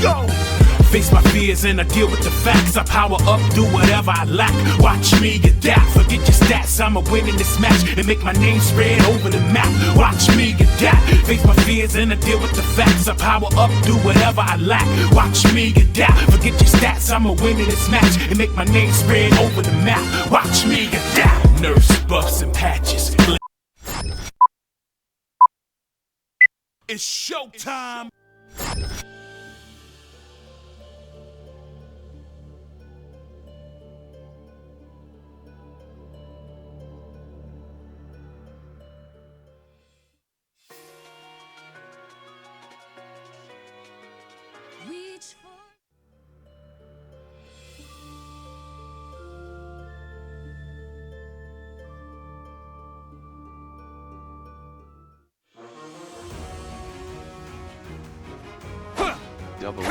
go. Face my fears and I deal with the facts. I power up, do whatever I lack. Watch me adapt, forget your stats. I'ma win in this match and make my name spread over the map. Watch me adapt, face my fears and I deal with the facts. I power up, do whatever I lack. Watch me adapt, forget your stats. I'ma win in this match and make my name spread over the map. Watch me adapt. Nerves, buffs, and patches. It's showtime. Reach for Double.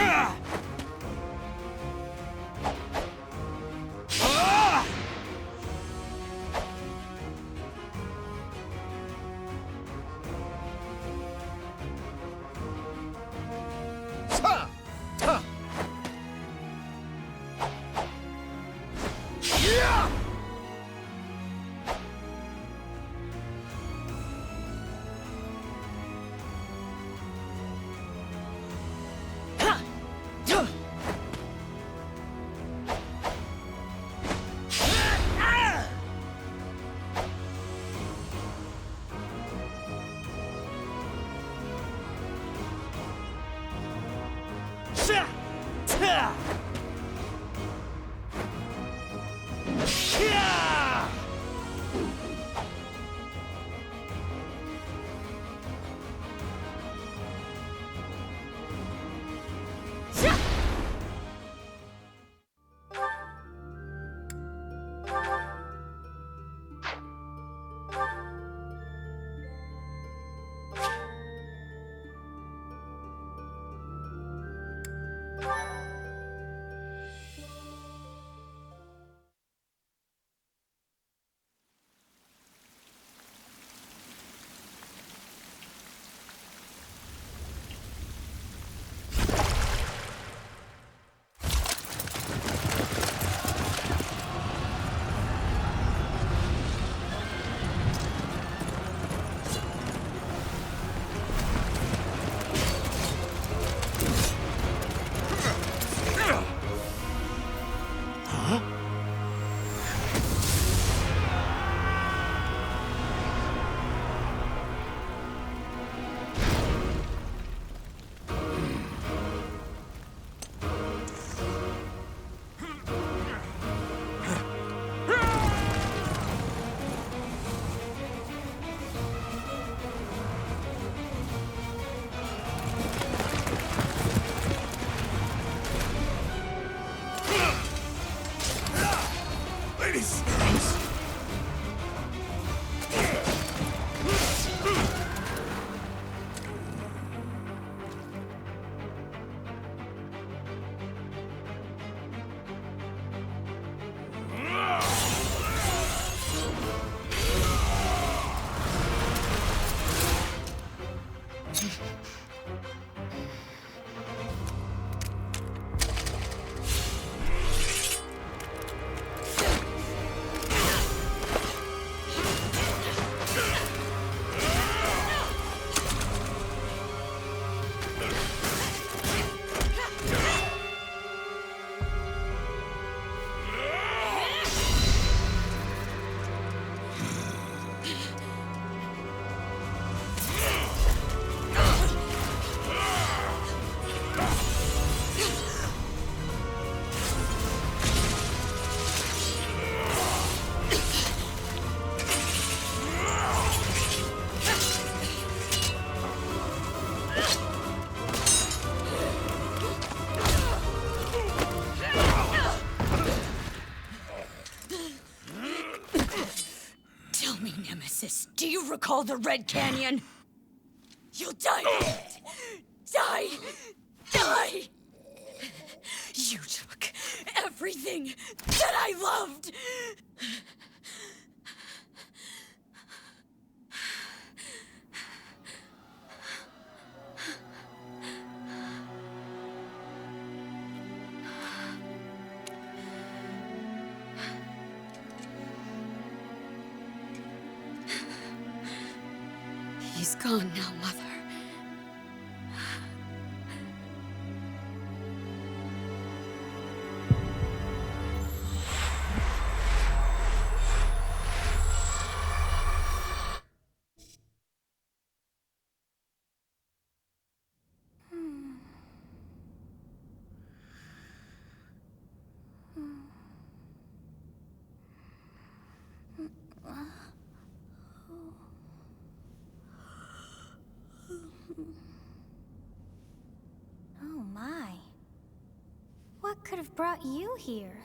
Do you recall the Red Canyon? You'll die in it! Die! Die! You took everything that I loved! gone now, Mother. Oh my. What could have brought you here?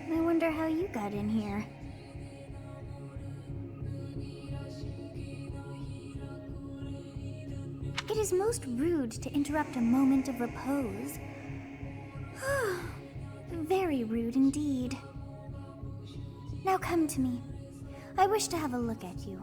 I wonder how you got in here. It is most rude to interrupt a moment of repose. Very rude indeed. Now come to me. I wish to have a look at you.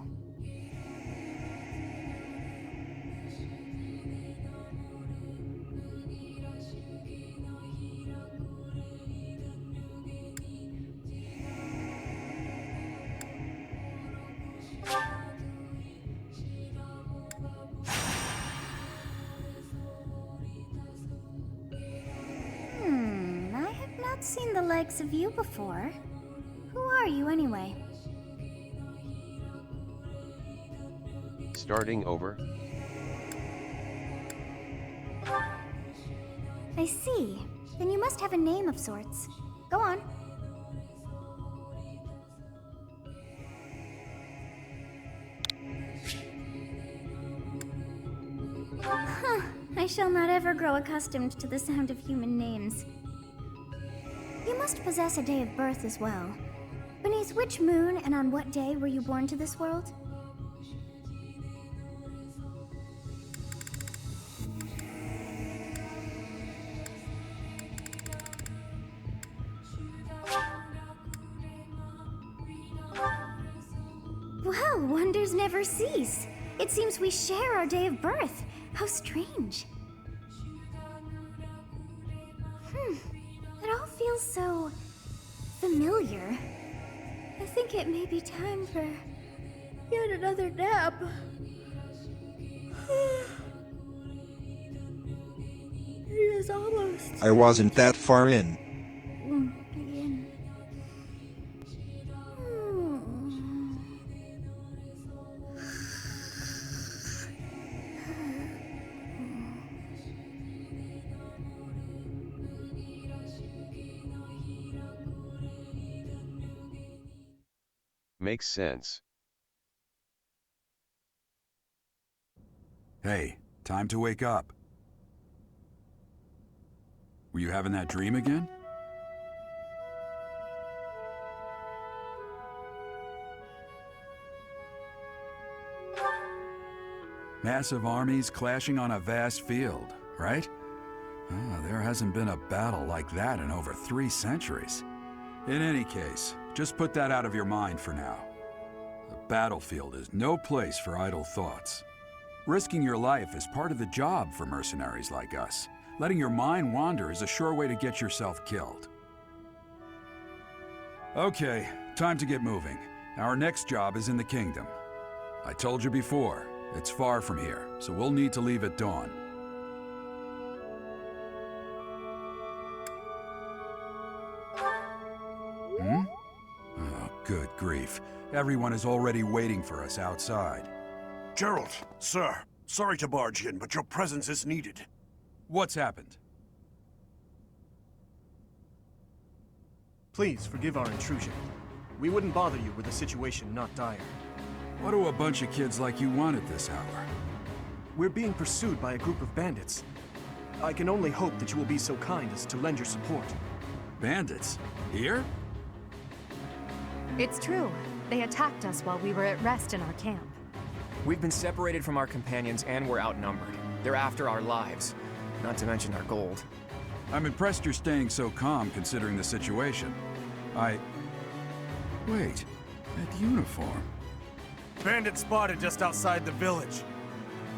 I have not seen the likes of you before. Who are you anyway? Starting over? I see. Then you must have a name of sorts. Go on. Huh. I shall not ever grow accustomed to the sound of human names. You must possess a day of birth as well. Beneath which moon and on what day were you born to this world? Well, wonders never cease. It seems we share our day of birth. How strange. It all feels so familiar. I think it may be time for yet another nap. It is almost. I wasn't that far in. Begin. Makes sense. Hey, time to wake up. Were you having that dream again? Massive armies clashing on a vast field, right? There hasn't been a battle like that in over 3 centuries. In any case, just put that out of your mind for now. The battlefield is no place for idle thoughts. Risking your life is part of the job for mercenaries like us. Letting your mind wander is a sure way to get yourself killed. Okay, time to get moving. Our next job is in the kingdom. I told you before, it's far from here, so we'll need to leave at dawn. Oh, good grief. Everyone is already waiting for us outside. Gerald, sir, sorry to barge in, but your presence is needed. What's happened? Please forgive our intrusion. We wouldn't bother you were the situation not dire. What do a bunch of kids like you want at this hour? We're being pursued by a group of bandits. I can only hope that you will be so kind as to lend your support. Bandits? Here? It's true. They attacked us while we were at rest in our camp. We've been separated from our companions and we're outnumbered. They're after our lives, not to mention our gold. I'm impressed you're staying so calm considering the situation. Wait, that uniform. Bandits spotted just outside the village.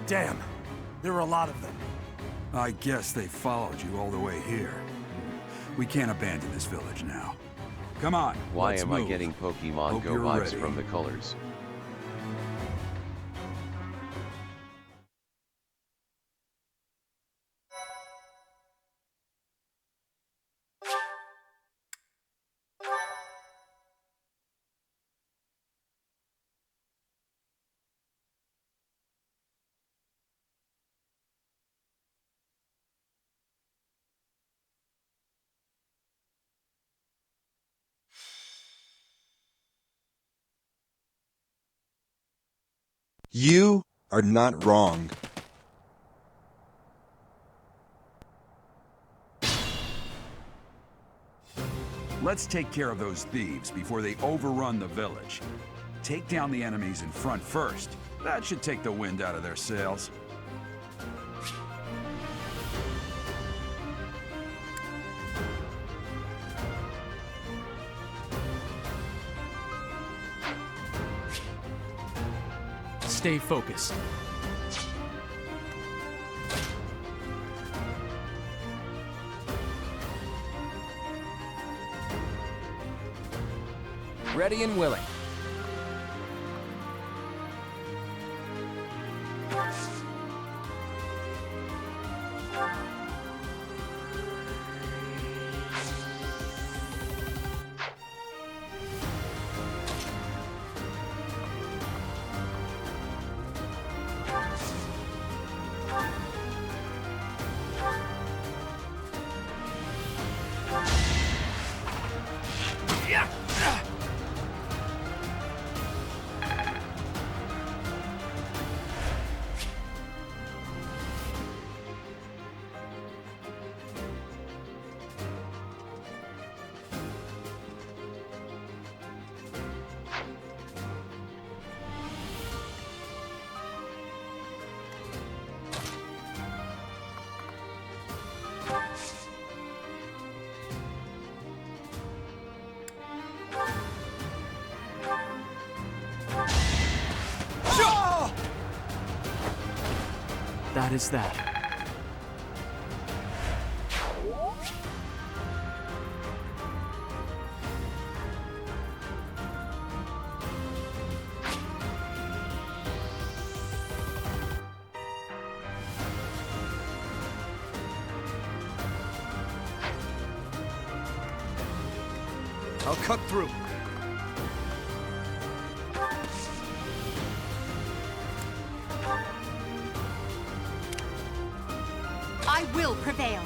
Damn, there are a lot of them. I guess they followed you all the way here. We can't abandon this village now. Come on, Why let's am move. I getting Pokemon Hope Go you're vibes ready. from the colors? You are not wrong. Let's take care of those thieves before they overrun the village. Take down the enemies in front first. That should take the wind out of their sails. Stay focused. Ready and willing. That is that. I'll cut through. I will prevail.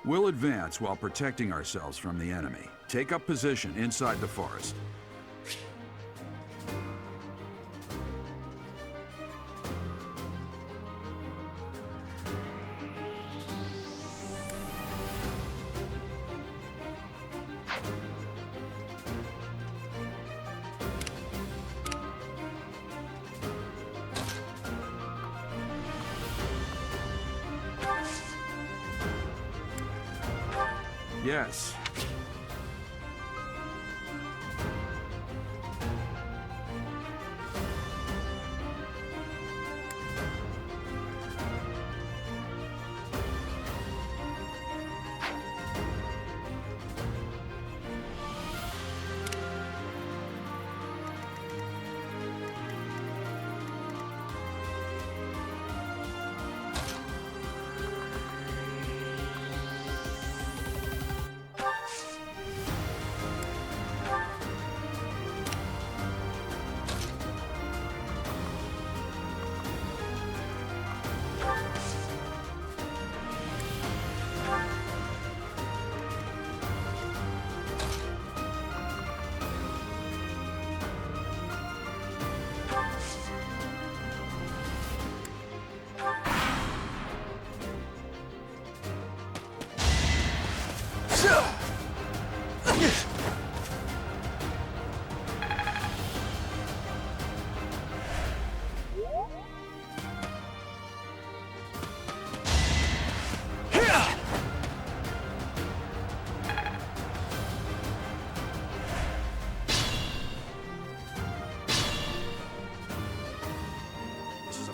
We'll advance while protecting ourselves from the enemy. Take up position inside the forest. Yes.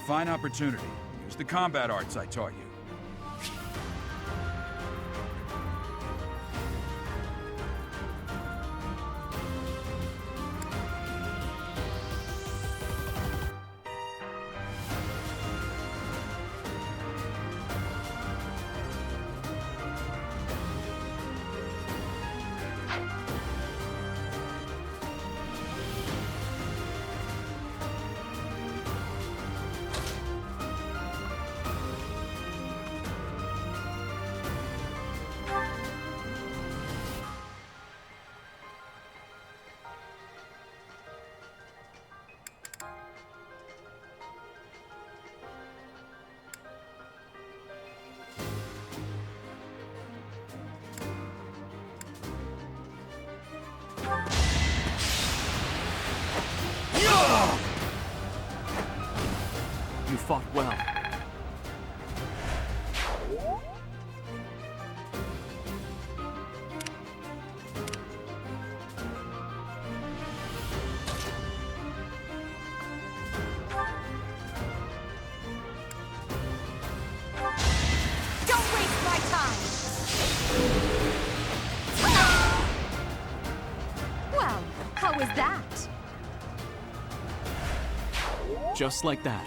fine opportunity. Use the combat arts I taught you. You fought well. Don't waste my time! Well, how was that? Just like that.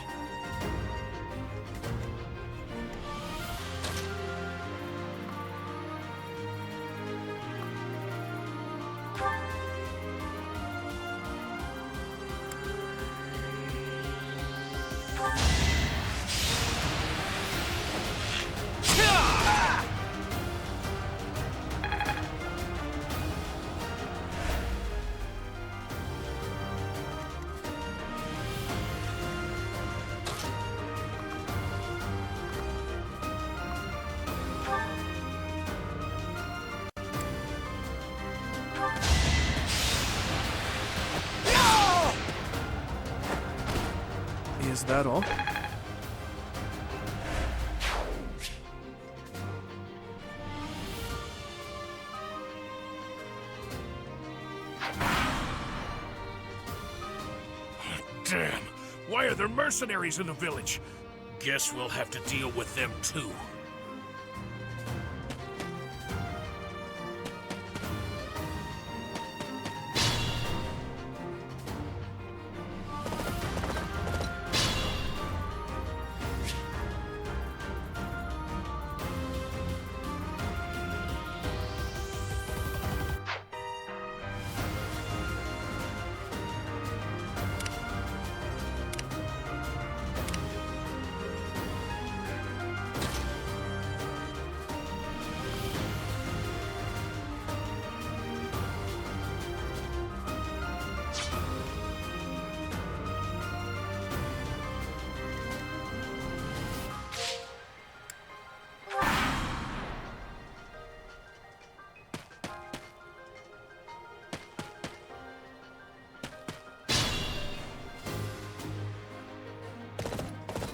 Is that all? Damn! Why are there mercenaries in the village? Guess we'll have to deal with them too.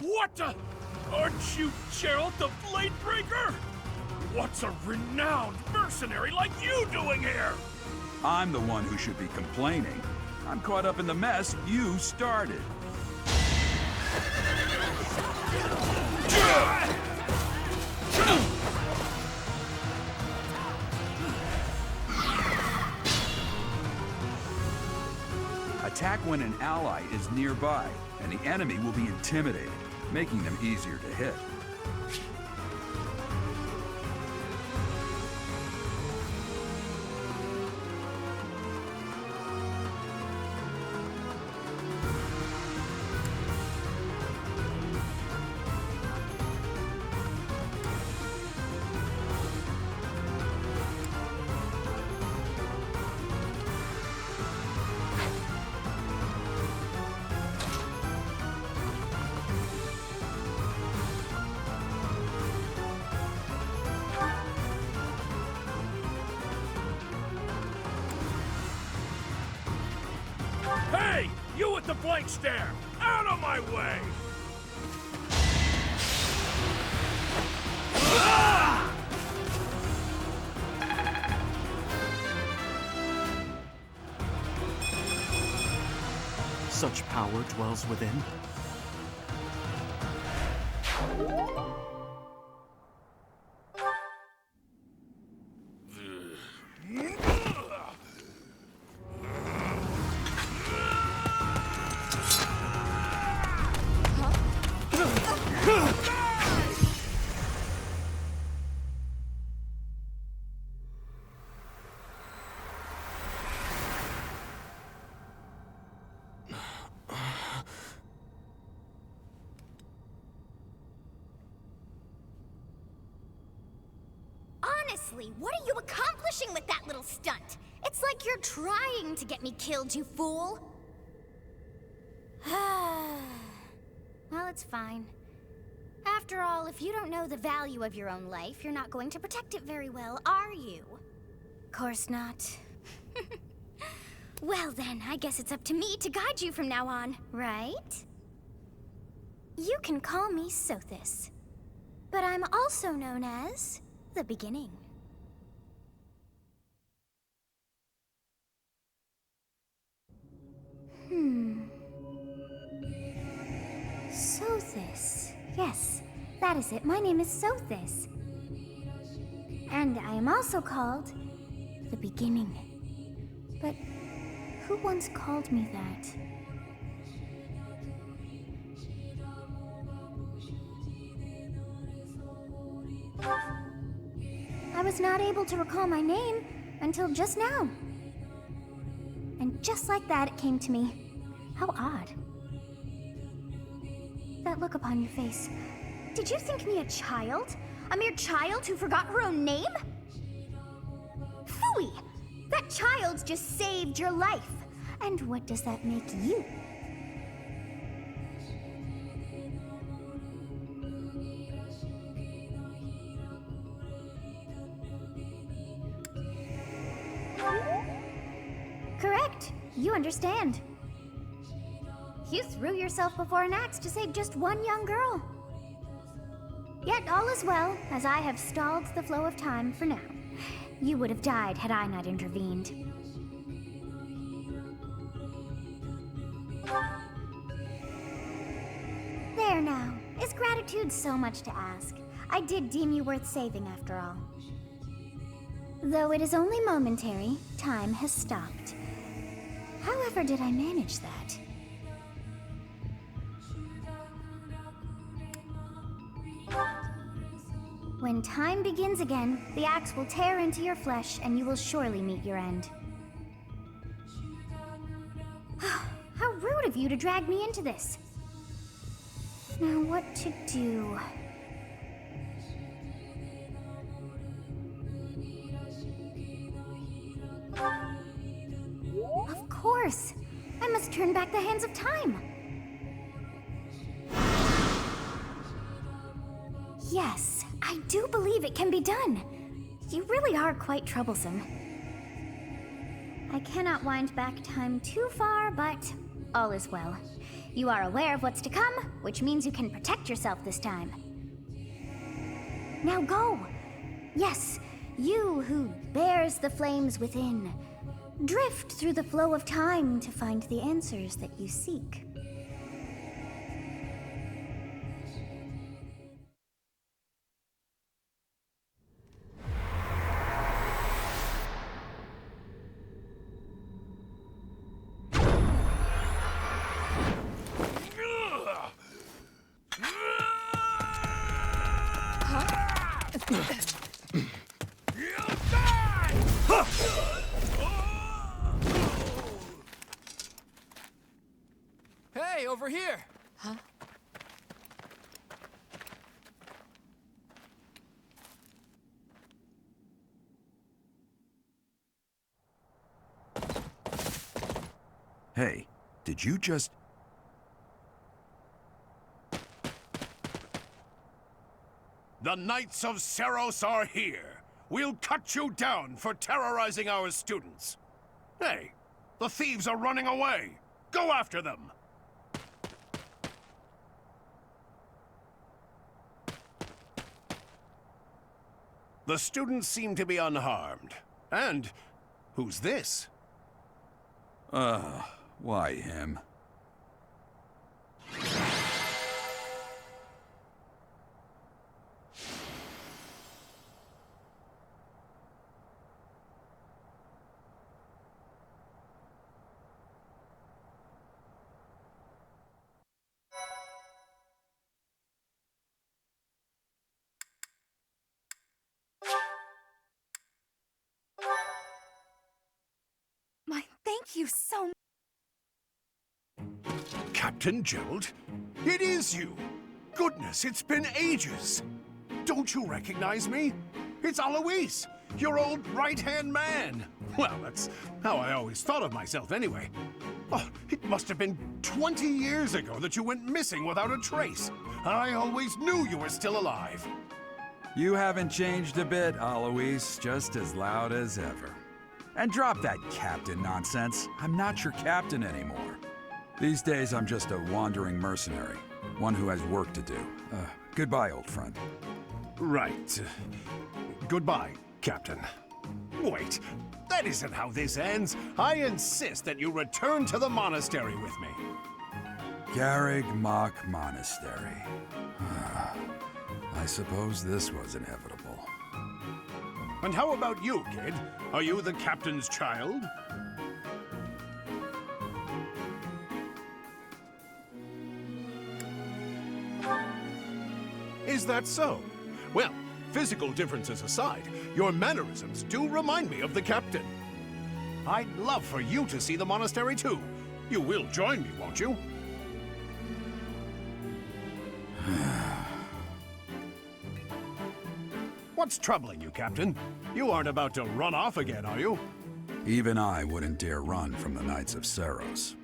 What the? Aren't you Gerald the Bladebreaker? What's a renowned mercenary like you doing here? I'm the one who should be complaining. I'm caught up in the mess you started. Attack when an ally is nearby, and the enemy will be intimidated, making them easier to hit. Hey! You with the blank stare! Out of my way! Such power dwells within. Honestly, what are you accomplishing with that little stunt? It's like you're trying to get me killed, you fool. Well, it's fine. After all, if you don't know the value of your own life, you're not going to protect it very well, are you? Course not. Well then, I guess it's up to me to guide you from now on, right? You can call me Sothis, but I'm also known as the Beginning. Sothis. Yes, that is it. My name is Sothis. And I am also called the Beginning. But who once called me that? I was not able to recall my name until just now. And just like that, it came to me. How odd. That look upon your face. Did you think me a child? A mere child who forgot her own name? Phooey! That child just saved your life. And what does that make you? Correct. You understand. You threw yourself before an axe to save just one young girl. Yet all is well, as I have stalled the flow of time for now. You would have died had I not intervened. There now. Is gratitude so much to ask? I did deem you worth saving after all. Though it is only momentary, time has stopped. However did I manage that? When time begins again, the axe will tear into your flesh and you will surely meet your end. How rude of you to drag me into this. Now what to do? Of course! I must turn back the hands of time! Yes, I do believe it can be done. You really are quite troublesome. I cannot wind back time too far, but all is well. You are aware of what's to come, which means you can protect yourself this time. Now go! Yes, you who bears the flames within. Drift through the flow of time to find the answers that you seek. Hey, over here! Huh? Hey, did you just... The Knights of Seros are here. We'll cut you down for terrorizing our students. Hey, the thieves are running away. Go after them. The students seem to be unharmed. And who's this? Why him? My, thank you so much. Captain Gerald? It is you! Goodness, it's been ages! Don't you recognize me? It's Alois, your old right-hand man! Well, that's how I always thought of myself anyway. Oh, it must have been 20 years ago that you went missing without a trace. I always knew you were still alive. You haven't changed a bit, Alois, just as loud as ever. And drop that captain nonsense. I'm not your captain anymore. These days, I'm just a wandering mercenary, one who has work to do. Goodbye, old friend. Right. Goodbye, Captain. Wait, that isn't how this ends. I insist that you return to the monastery with me. Garreg Mach Monastery. I suppose this was inevitable. And how about you, kid? Are you the captain's child? Is that so? Well, physical differences aside, your mannerisms do remind me of the captain. I'd love for you to see the monastery too. You will join me, won't you? What's troubling you, Captain? You aren't about to run off again, are you? Even I wouldn't dare run from the Knights of Seros.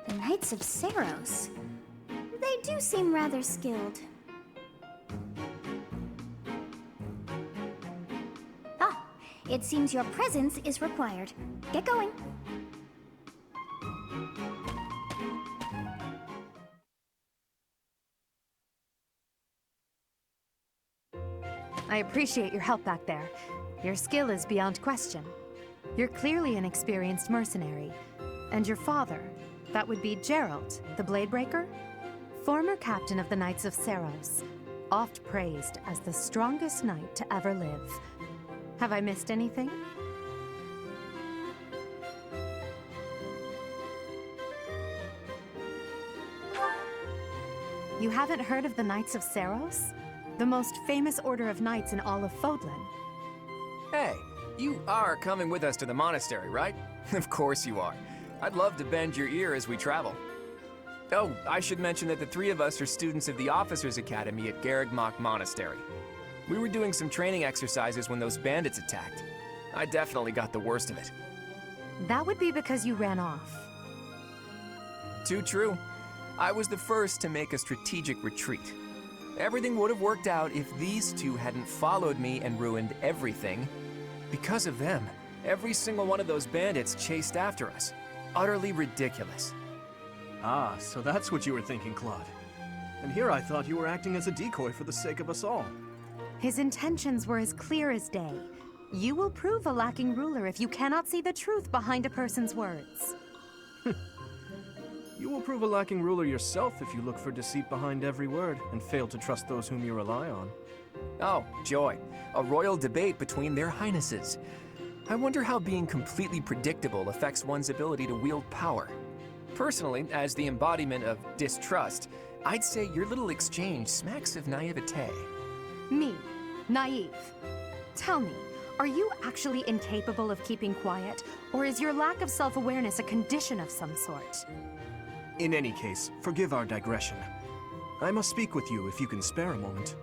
The Knights of Seros. They do seem rather skilled. Ah, it seems your presence is required. Get going. I appreciate your help back there. Your skill is beyond question. You're clearly an experienced mercenary. And your father, that would be Gerald, the Bladebreaker? Former captain of the Knights of Seros, oft praised as the strongest knight to ever live. Have I missed anything? You haven't heard of the Knights of Seros? The most famous order of knights in all of Fodlan. Hey, you are coming with us to the monastery, right? Of course you are. I'd love to bend your ear as we travel. Oh, I should mention that the three of us are students of the Officers' Academy at Garreg Mach Monastery. We were doing some training exercises when those bandits attacked. I definitely got the worst of it. That would be because you ran off. Too true. I was the first to make a strategic retreat. Everything would have worked out if these two hadn't followed me and ruined everything. Because of them, every single one of those bandits chased after us. Utterly ridiculous. Ah, so that's what you were thinking, Claude. And here I thought you were acting as a decoy for the sake of us all. His intentions were as clear as day. You will prove a lacking ruler if you cannot see the truth behind a person's words. You will prove a lacking ruler yourself if you look for deceit behind every word and fail to trust those whom you rely on. Oh, joy. A royal debate between their highnesses. I wonder how being completely predictable affects one's ability to wield power. Personally, as the embodiment of distrust, I'd say your little exchange smacks of naivete. Me, naive. Tell me, are you actually incapable of keeping quiet, or is your lack of self-awareness a condition of some sort? In any case, forgive our digression. I must speak with you if you can spare a moment.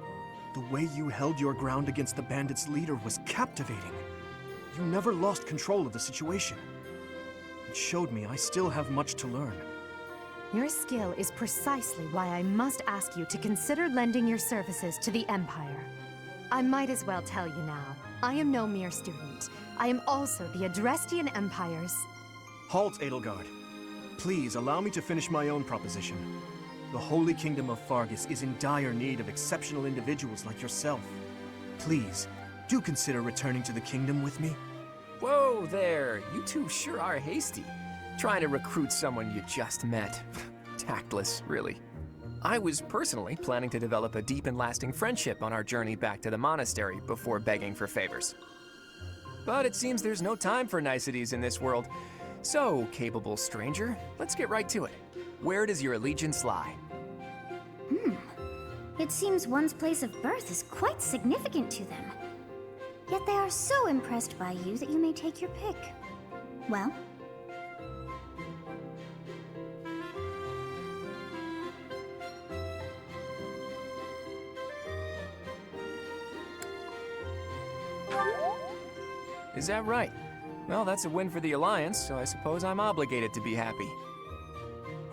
The way you held your ground against the bandits' leader was captivating. You never lost control of the situation. It showed me I still have much to learn. Your skill is precisely why I must ask you to consider lending your services to the Empire. I might as well tell you now, I am no mere student. I am also the Adrestian Empire's... Halt, Edelgard. Please allow me to finish my own proposition. The Holy Kingdom of Fargus is in dire need of exceptional individuals like yourself. Please, do consider returning to the kingdom with me. Whoa there, you two sure are hasty. Trying to recruit someone you just met. Tactless, really. I was personally planning to develop a deep and lasting friendship on our journey back to the monastery before begging for favors. But it seems there's no time for niceties in this world. So, capable stranger, let's get right to it. Where does your allegiance lie? It seems one's place of birth is quite significant to them. Yet they are so impressed by you that you may take your pick. Well? Is that right? Well, that's a win for the Alliance, so I suppose I'm obligated to be happy.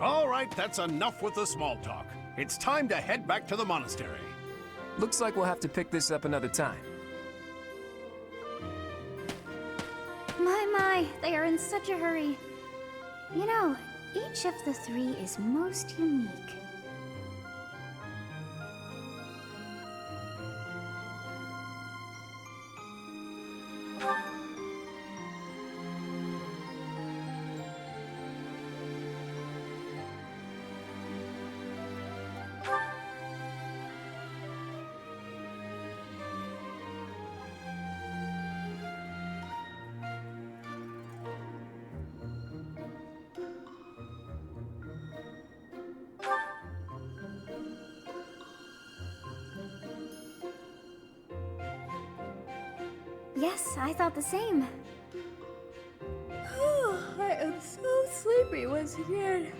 All right, that's enough with the small talk. It's time to head back to the monastery. Looks like we'll have to pick this up another time. My, they are in such a hurry. You know, each of the three is most unique. Yes, I thought the same. I am so sleepy once again.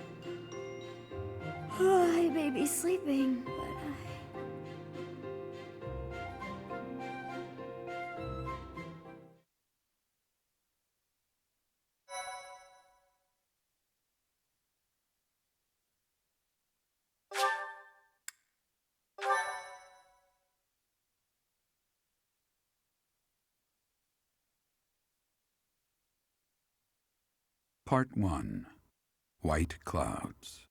I may be sleeping, but Part 1. White Clouds.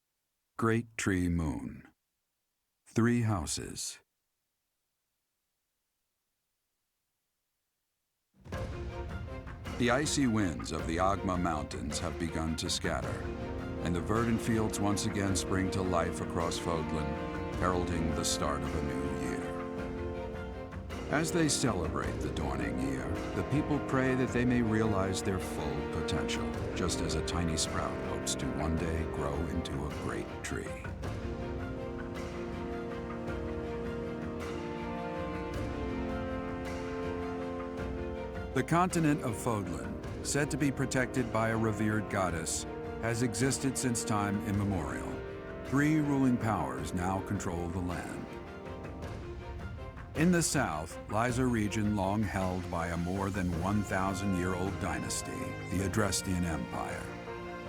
Great Tree Moon. 3 houses. The icy winds of the Agma Mountains have begun to scatter, and the verdant fields once again spring to life across Fodlan, heralding the start of a new year. As they celebrate the dawning year, the people pray that they may realize their full potential, just as a tiny sprout hopes to one day grow into a great tree. The continent of Fodlan, said to be protected by a revered goddess, has existed since time immemorial. 3 ruling powers now control the land. In the south lies a region long held by a more than 1,000-year-old dynasty, the Adrestian Empire.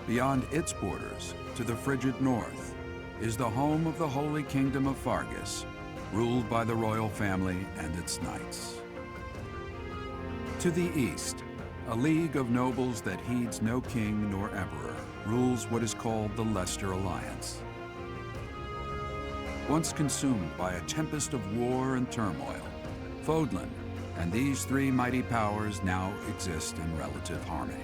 Beyond its borders, to the frigid north, is the home of the Holy Kingdom of Fargus, ruled by the royal family and its knights. To the east, a league of nobles that heeds no king nor emperor rules what is called the Leicester Alliance. Once consumed by a tempest of war and turmoil, Fodlan and these 3 mighty powers now exist in relative harmony.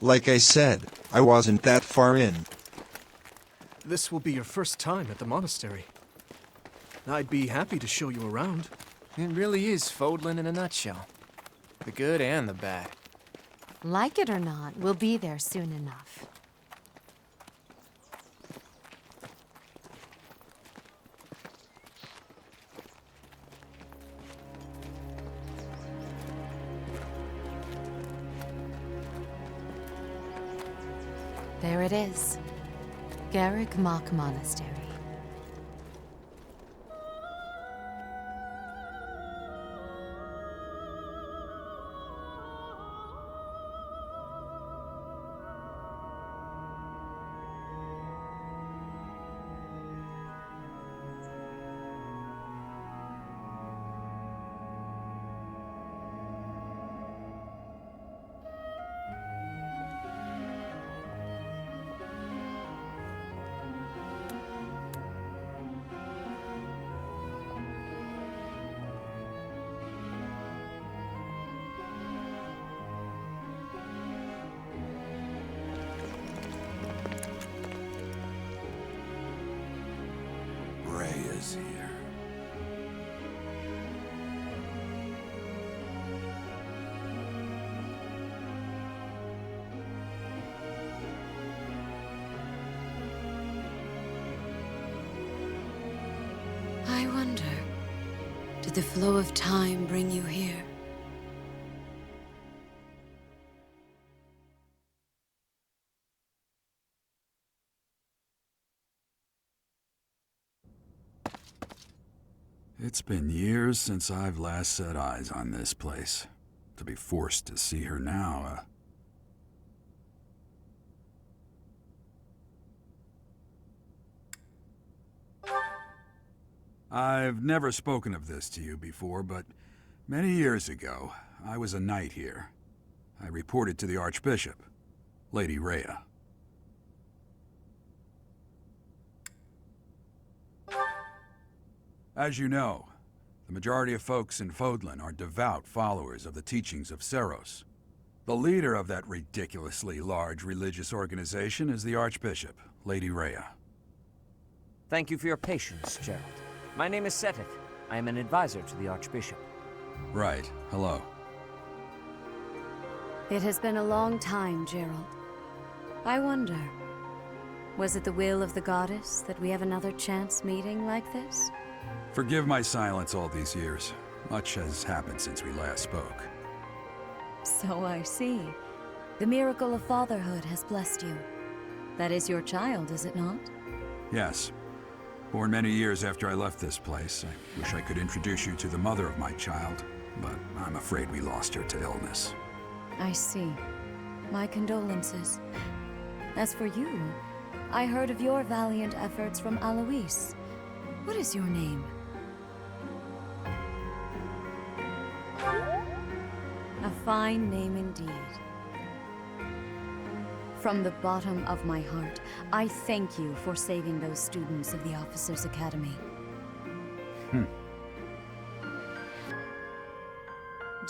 Like I said, I wasn't that far in. This will be your first time at the monastery. I'd be happy to show you around. It really is Fodlan in a nutshell. The good and the bad. Like it or not, we'll be there soon enough. There it is. Garrick Mach Monastery. Did the flow of time bring you here? It's been years since I've last set eyes on this place. To be forced to see her now, I've never spoken of this to you before, but many years ago, I was a knight here. I reported to the Archbishop, Lady Rhea. As you know, the majority of folks in Fodlan are devout followers of the teachings of Seros. The leader of that ridiculously large religious organization is the Archbishop, Lady Rhea. Thank you for your patience, Gerald. My name is Seteth. I am an advisor to the Archbishop. Right. Hello. It has been a long time, Gerald. I wonder, was it the will of the goddess that we have another chance meeting like this? Forgive my silence all these years. Much has happened since we last spoke. So I see. The miracle of fatherhood has blessed you. That is your child, is it not? Yes. Born many years after I left this place, I wish I could introduce you to the mother of my child, but I'm afraid we lost her to illness. I see. My condolences. As for you, I heard of your valiant efforts from Alois. What is your name? A fine name indeed. From the bottom of my heart, I thank you for saving those students of the Officers' Academy.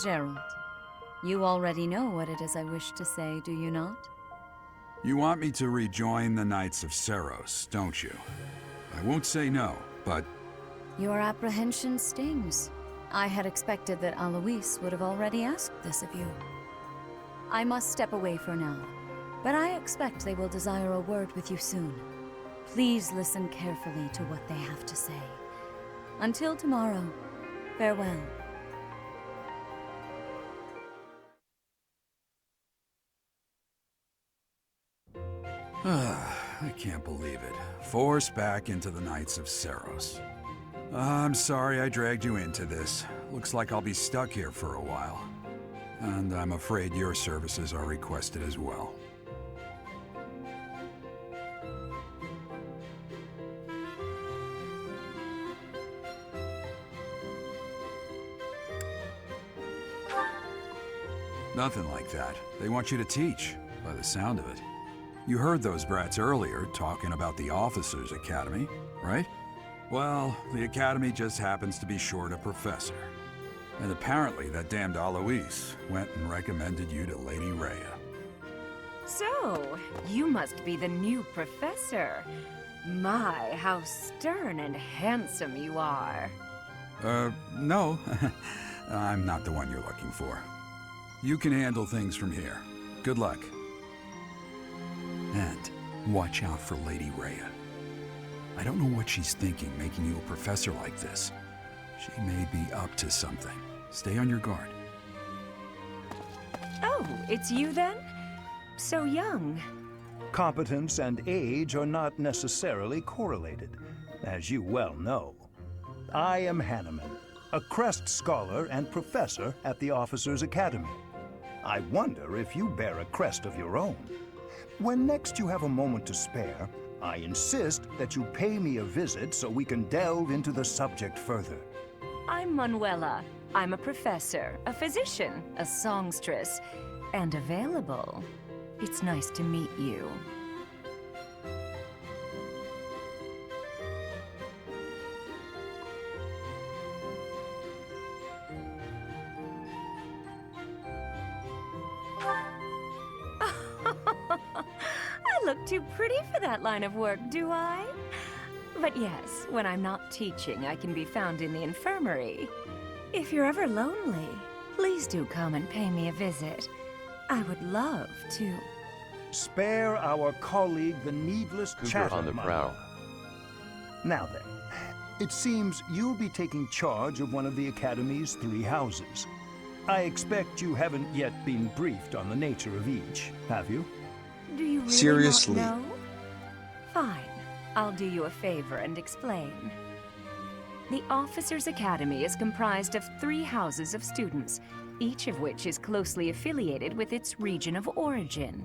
Gerald, you already know what it is I wish to say, do you not? You want me to rejoin the Knights of Seros, don't you? I won't say no, but... Your apprehension stings. I had expected that Alois would have already asked this of you. I must step away for now, but I expect they will desire a word with you soon. Please listen carefully to what they have to say. Until tomorrow, farewell. I can't believe it. Forced back into the Knights of Seros. I'm sorry I dragged you into this. Looks like I'll be stuck here for a while. And I'm afraid your services are requested as well. Nothing like that. They want you to teach, by the sound of it. You heard those brats earlier talking about the Officers' Academy, right? Well, the Academy just happens to be short a professor. And apparently that damned Alois went and recommended you to Lady Rhea. So, you must be the new professor. My, how stern and handsome you are. No. I'm not the one you're looking for. You can handle things from here. Good luck. And watch out for Lady Rhea. I don't know what she's thinking, making you a professor like this. She may be up to something. Stay on your guard. Oh, it's you then? So young. Competence and age are not necessarily correlated, as you well know. I am Hanneman, a Crest Scholar and Professor at the Officers' Academy. I wonder if you bear a crest of your own. When next you have a moment to spare, I insist that you pay me a visit so we can delve into the subject further. I'm Manuela. I'm a professor, a physician, a songstress, and available. It's nice to meet you. I look too pretty for that line of work, do I? But yes, when I'm not teaching, I can be found in the infirmary. If you're ever lonely, please do come and pay me a visit. I would love to. Spare our colleague the needless chatter, on the prowl. Now then, It seems you'll be taking charge of one of the Academy's 3 houses. I expect you haven't yet been briefed on the nature of each, have you? Do you really Seriously? not know? Fine. I'll do you a favor and explain. The Officers' Academy is comprised of 3 houses of students, each of which is closely affiliated with its region of origin.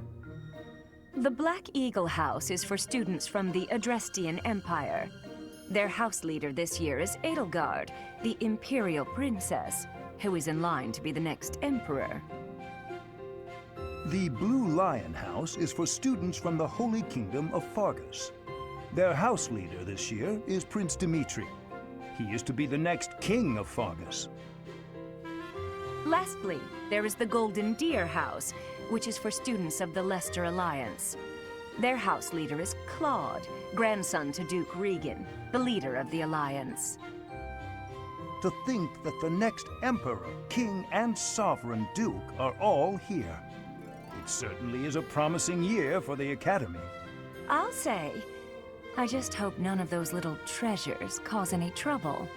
The Black Eagle House is for students from the Adrestian Empire. Their house leader this year is Edelgard, the Imperial Princess, who is in line to be the next Emperor. The Blue Lion House is for students from the Holy Kingdom of Fargus. Their house leader this year is Prince Dimitri. He is to be the next king of Fargus. Lastly, there is the Golden Deer House, which is for students of the Leicester Alliance. Their house leader is Claude, grandson to Duke Regan, the leader of the Alliance. To think that the next Emperor, King, and Sovereign Duke are all here. It certainly is a promising year for the Academy. I'll say. I just hope none of those little treasures cause any trouble.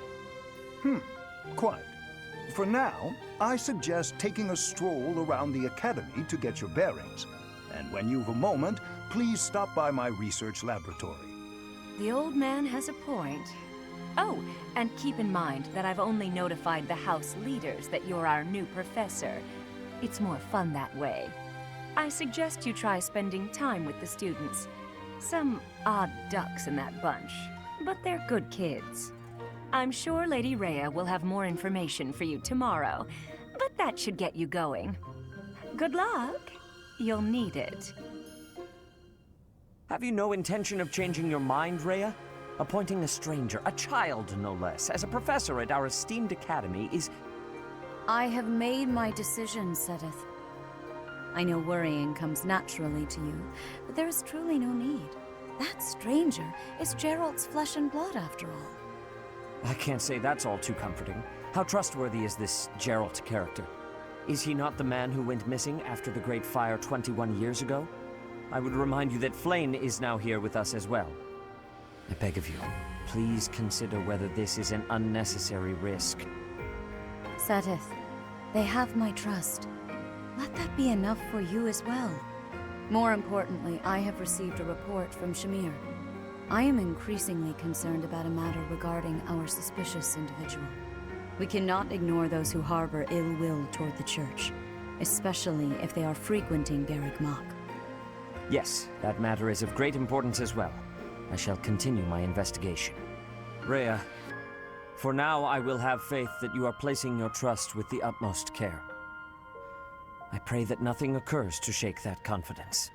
Quite. For now, I suggest taking a stroll around the Academy to get your bearings. And when you've a moment, please stop by my research laboratory. The old man has a point. Oh, and keep in mind that I've only notified the house leaders that you're our new professor. It's more fun that way. I suggest you try spending time with the students. Some odd ducks in that bunch, but they're good kids. I'm sure Lady Rhea will have more information for you tomorrow, but that should get you going. Good luck. You'll need it. Have you no intention of changing your mind, Rhea? Appointing a stranger, a child no less, as a professor at our esteemed academy is... I have made my decision, Sedith. I know worrying comes naturally to you, but there is truly no need. That stranger is Gerald's flesh and blood, after all. I can't say that's all too comforting. How trustworthy is this Gerald character? Is he not the man who went missing after the Great Fire 21 years ago? I would remind you that Flayn is now here with us as well. I beg of you, please consider whether this is an unnecessary risk. Sedith, they have my trust. Let that be enough for you as well. More importantly, I have received a report from Shamir. I am increasingly concerned about a matter regarding our suspicious individual. We cannot ignore those who harbor ill will toward the Church, especially if they are frequenting Garrick Mach. Yes, that matter is of great importance as well. I shall continue my investigation. Rhea, for now I will have faith that you are placing your trust with the utmost care. I pray that nothing occurs to shake that confidence.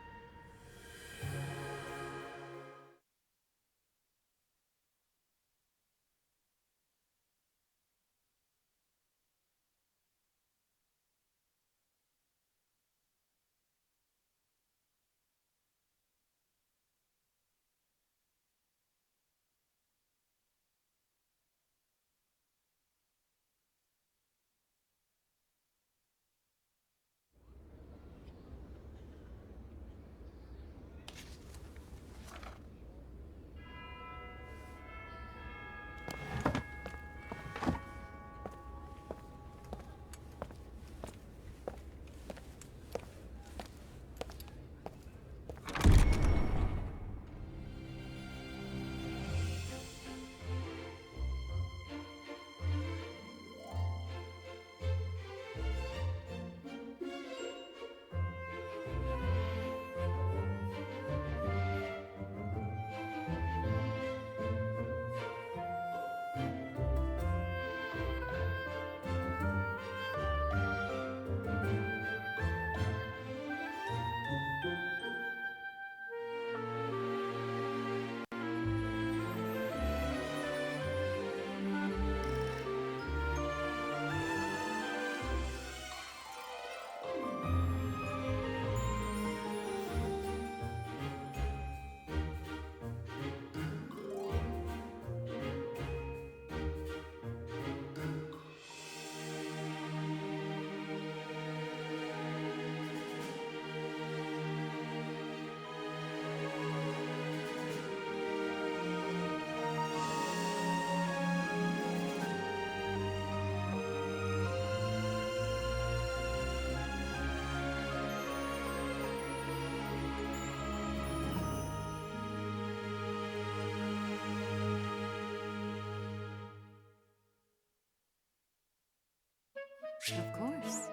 Of course.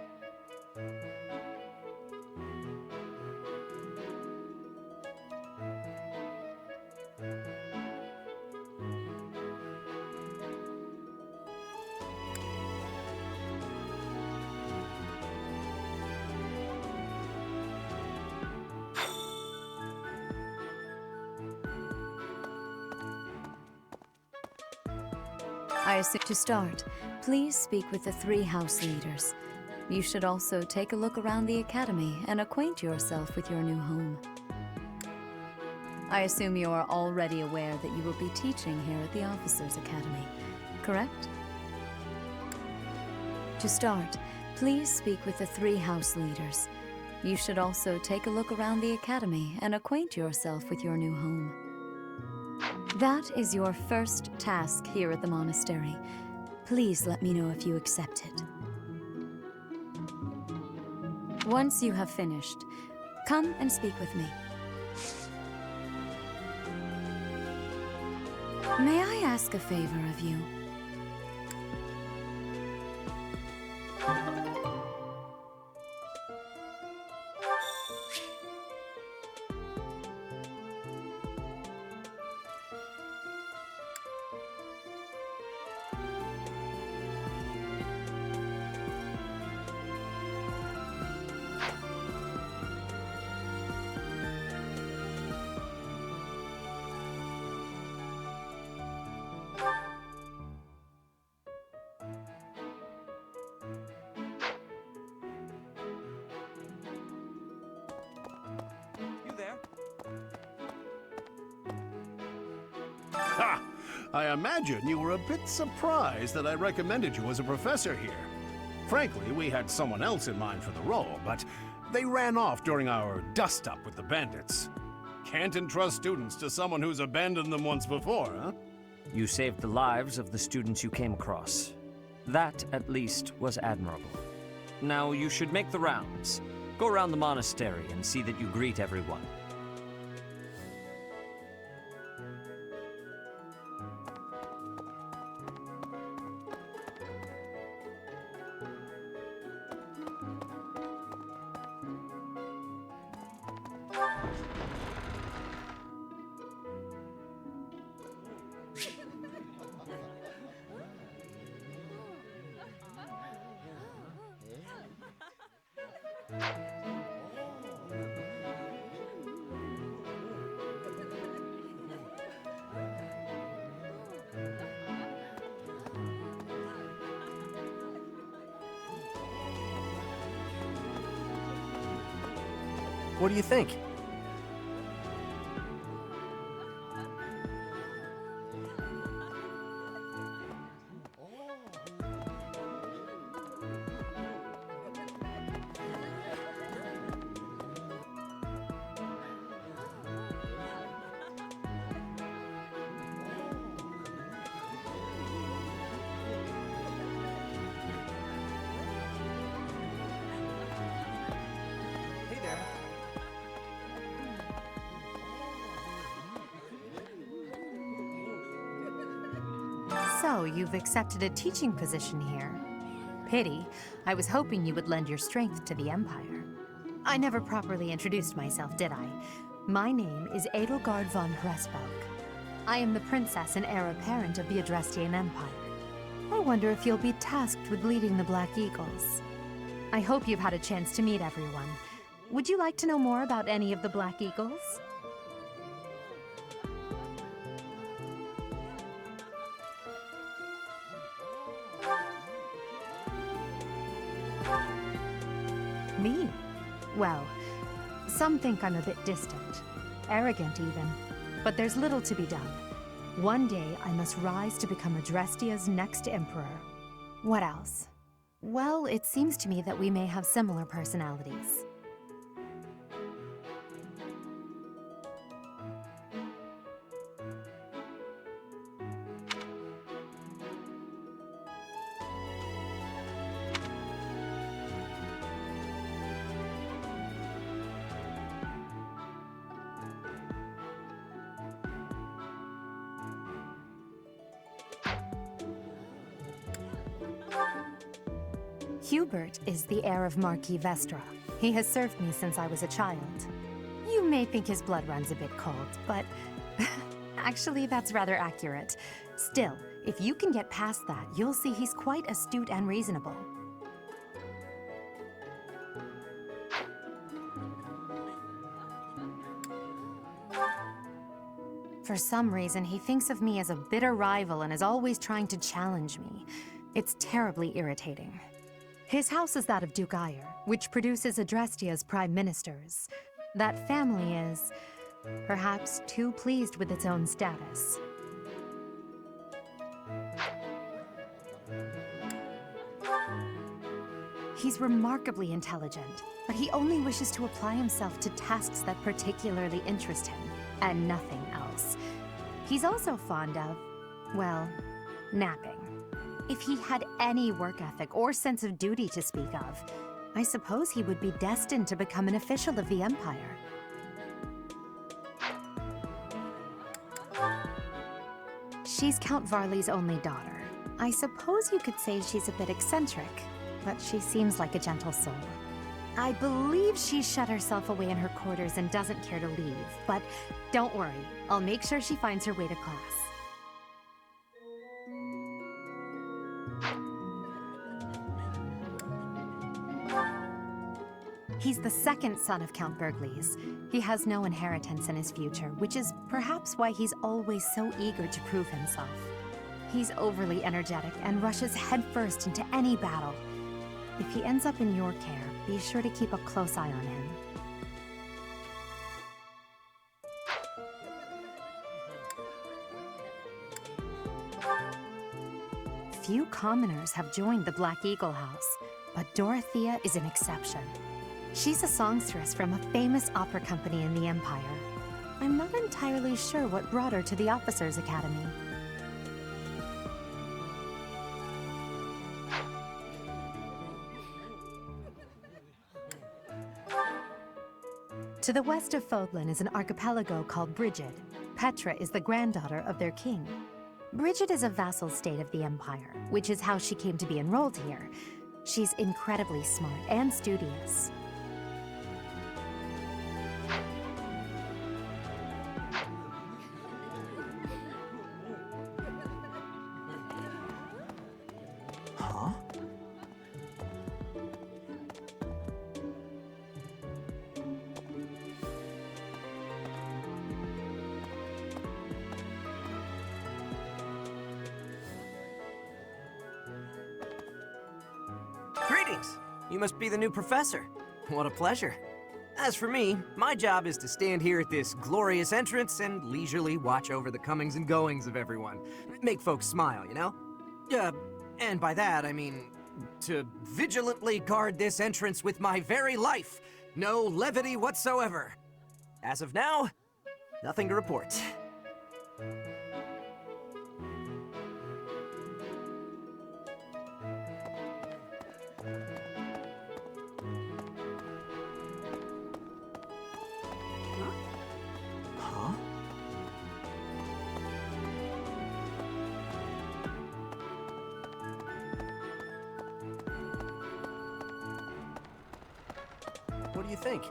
I assume to start, please speak with the 3 house leaders. You should also take a look around the academy and acquaint yourself with your new home. I assume you are already aware that you will be teaching here at the Officers' Academy, correct? To start, please speak with the 3 house leaders. You should also take a look around the academy and acquaint yourself with your new home. That is your first task here at the monastery. Please let me know if you accept it. Once you have finished, come and speak with me. May I ask a favor of you? Ha! I imagine you were a bit surprised that I recommended you as a professor here. Frankly, we had someone else in mind for the role, but they ran off during our dust-up with the bandits. Can't entrust students to someone who's abandoned them once before, huh? You saved the lives of the students you came across. That, at least, was admirable. Now you should make the rounds. Go around the monastery and see that you greet everyone. What do you think? So, you've accepted a teaching position here. Pity. I was hoping you would lend your strength to the Empire. I never properly introduced myself, did I? My name is Edelgard von Hresvelk. I am the princess and heir apparent of the Adrestian Empire. I wonder if you'll be tasked with leading the Black Eagles. I hope you've had a chance to meet everyone. Would you like to know more about any of the Black Eagles? Me? Well, some think I'm a bit distant, arrogant even, but there's little to be done. One day I must rise to become Adrestia's next emperor. What else? Well, it seems to me that we may have similar personalities. Hubert is the heir of Marquis Vestra. He has served me since I was a child. You may think his blood runs a bit cold, but actually that's rather accurate. Still, if you can get past that, you'll see he's quite astute and reasonable. For some reason, he thinks of me as a bitter rival and is always trying to challenge me. It's terribly irritating. His house is that of Duke Ire, which produces Adrestia's prime ministers. That family is, perhaps, too pleased with its own status. He's remarkably intelligent, but he only wishes to apply himself to tasks that particularly interest him, and nothing else. He's also fond of, well, napping. If he had any work ethic or sense of duty to speak of, I suppose he would be destined to become an official of the Empire. She's Count Varley's only daughter. I suppose you could say she's a bit eccentric, but she seems like a gentle soul. I believe she's shut herself away in her quarters and doesn't care to leave, but don't worry, I'll make sure she finds her way to class. He's the second son of Count Bergles. He has no inheritance in his future, which is perhaps why he's always so eager to prove himself. He's overly energetic and rushes headfirst into any battle. If he ends up in your care, be sure to keep a close eye on him. Few commoners have joined the Black Eagle House, but Dorothea is an exception. She's a songstress from a famous opera company in the Empire. I'm not entirely sure what brought her to the Officers' Academy. To the west of Fodlan is an archipelago called Brigid. Petra is the granddaughter of their king. Brigid is a vassal state of the Empire, which is how she came to be enrolled here. She's incredibly smart and studious. Greetings! You must be the new professor. What a pleasure. As for me, my job is to stand here at this glorious entrance and leisurely watch over the comings and goings of everyone. Make folks smile, you know? And by that, I mean to vigilantly guard this entrance with my very life. No levity whatsoever. As of now, nothing to report. What do you think?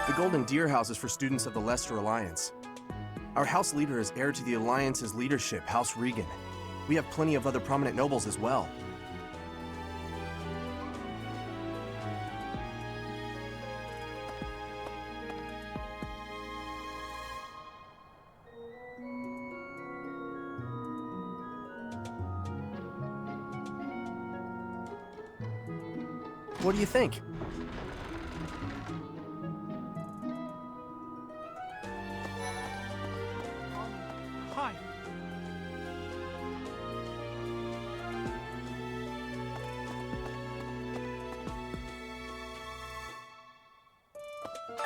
The Golden Deer House is for students of the Leicester Alliance. Our house leader is heir to the Alliance's leadership, House Regan. We have plenty of other prominent nobles as well. What do you think? Hi.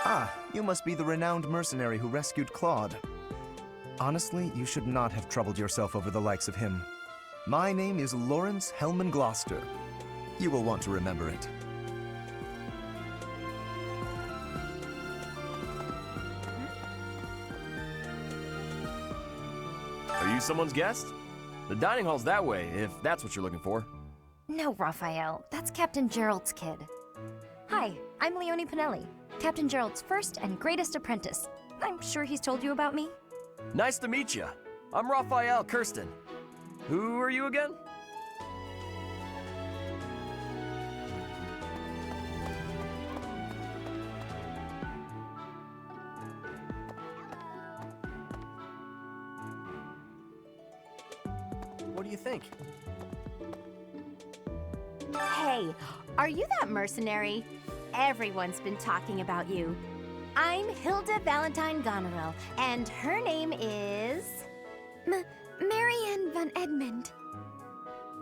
Ah, you must be the renowned mercenary who rescued Claude. Honestly, you should not have troubled yourself over the likes of him. My name is Lawrence Hellman Gloucester. You will want to remember it. Are you someone's guest? The dining hall's that way, if that's what you're looking for. No, Raphael. That's Captain Gerald's kid. Hi, I'm Leonie Pinelli, Captain Gerald's first and greatest apprentice. I'm sure he's told you about me. Nice to meet you. I'm Raphael Kirsten. Who are you again? What do you think? Hey, are you that mercenary? Everyone's been talking about you. I'm Hilda Valentine Goneril, and her name is... Marianne von Edmund.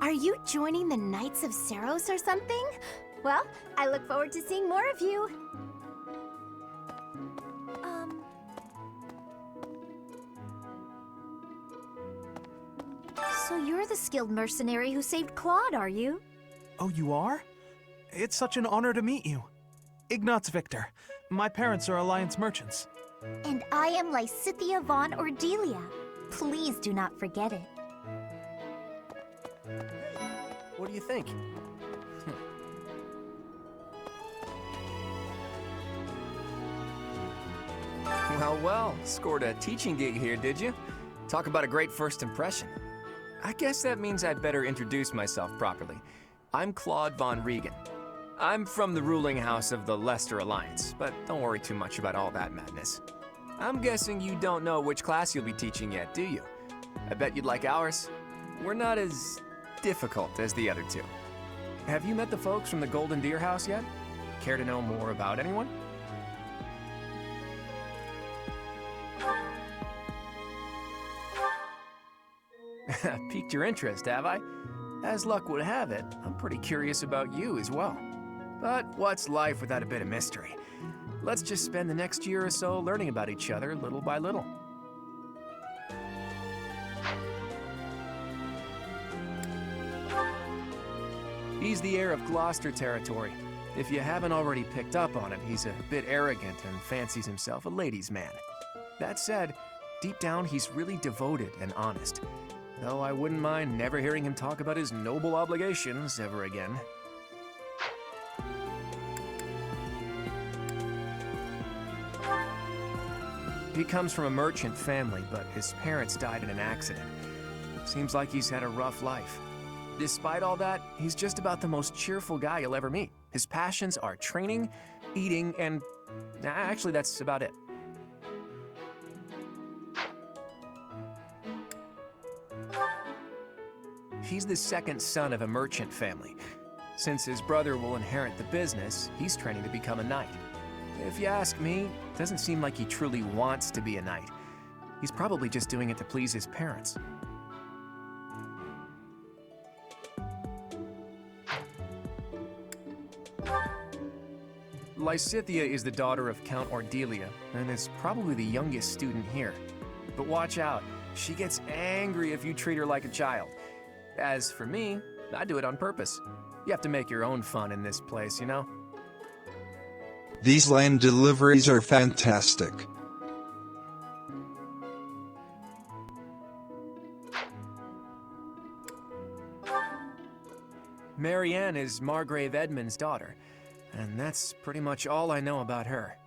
Are you joining the Knights of Seros or something? Well, I look forward to seeing more of you. So you're the skilled mercenary who saved Claude, are you? Oh, you are? It's such an honor to meet you. Ignatz Victor. My parents are Alliance merchants. And I am Lysithea von Ordelia. Please do not forget it. What do you think? Well, scored a teaching gig here, did you? Talk about a great first impression. I guess that means I'd better introduce myself properly. I'm Claude von Regan. I'm from the ruling house of the Leicester Alliance, but don't worry too much about all that madness. I'm guessing you don't know which class you'll be teaching yet, do you? I bet you'd like ours. We're not as difficult as the other two. Have you met the folks from the Golden Deer House yet? Care to know more about anyone? Piqued your interest, have I? As luck would have it, I'm pretty curious about you as well. But what's life without a bit of mystery? Let's just spend the next year or so learning about each other little by little. He's the heir of Gloucester territory. If you haven't already picked up on it, he's a bit arrogant and fancies himself a ladies' man. That said, deep down he's really devoted and honest. Though I wouldn't mind never hearing him talk about his noble obligations ever again. He comes from a merchant family, but his parents died in an accident. Seems like he's had a rough life. Despite all that, he's just about the most cheerful guy you'll ever meet. His passions are training, eating, and... actually, that's about it. He's the second son of a merchant family. Since his brother will inherit the business, he's training to become a knight. If you ask me, it doesn't seem like he truly wants to be a knight. He's probably just doing it to please his parents. Lysithea is the daughter of Count Ordelia, and is probably the youngest student here. But watch out, she gets angry if you treat her like a child. As for me, I do it on purpose. You have to make your own fun in this place, you know? These line deliveries are fantastic. Marianne is Margrave Edmund's daughter, and that's pretty much all I know about her.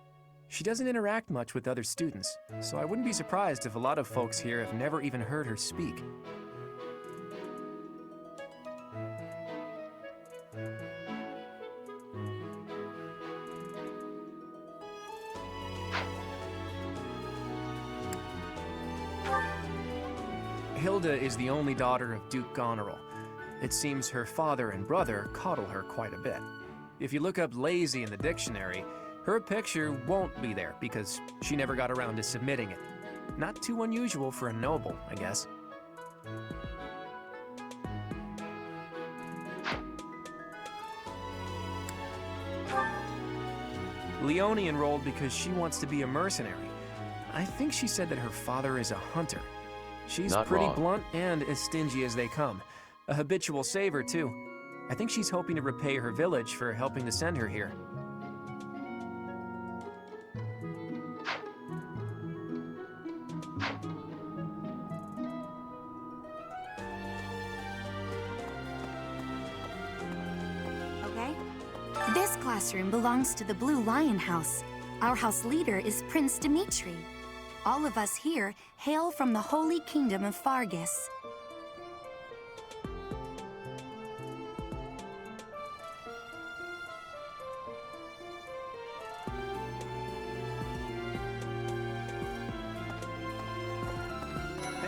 She doesn't interact much with other students, so I wouldn't be surprised if a lot of folks here have never even heard her speak. Hilda is the only daughter of Duke Goneril. It seems her father and brother coddle her quite a bit. If you look up lazy in the dictionary, her picture won't be there because she never got around to submitting it. Not too unusual for a noble, I guess. Leonie enrolled because she wants to be a mercenary. I think she said that her father is a hunter. She's Not pretty wrong. blunt and as stingy as they come. A habitual saver, too. I think she's hoping to repay her village for helping to send her here. This classroom belongs to the Blue Lion House. Our house leader is Prince Dimitri. All of us here hail from the Holy Kingdom of Fargus.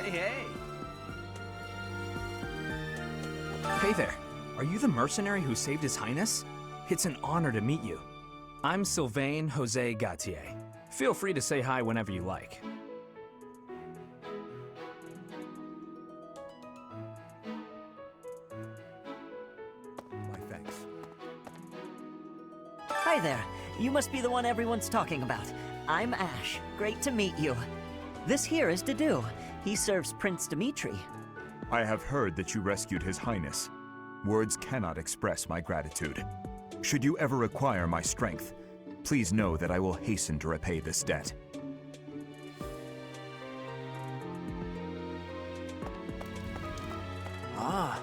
Hey! Hey there. Are you the mercenary who saved His Highness? It's an honor to meet you. I'm Sylvain Jose Gautier. Feel free to say hi whenever you like. My thanks. Hi there. You must be the one everyone's talking about. I'm Ash. Great to meet you. This here is Dedu. He serves Prince Dimitri. I have heard that you rescued His Highness. Words cannot express my gratitude. Should you ever require my strength, please know that I will hasten to repay this debt. Ah.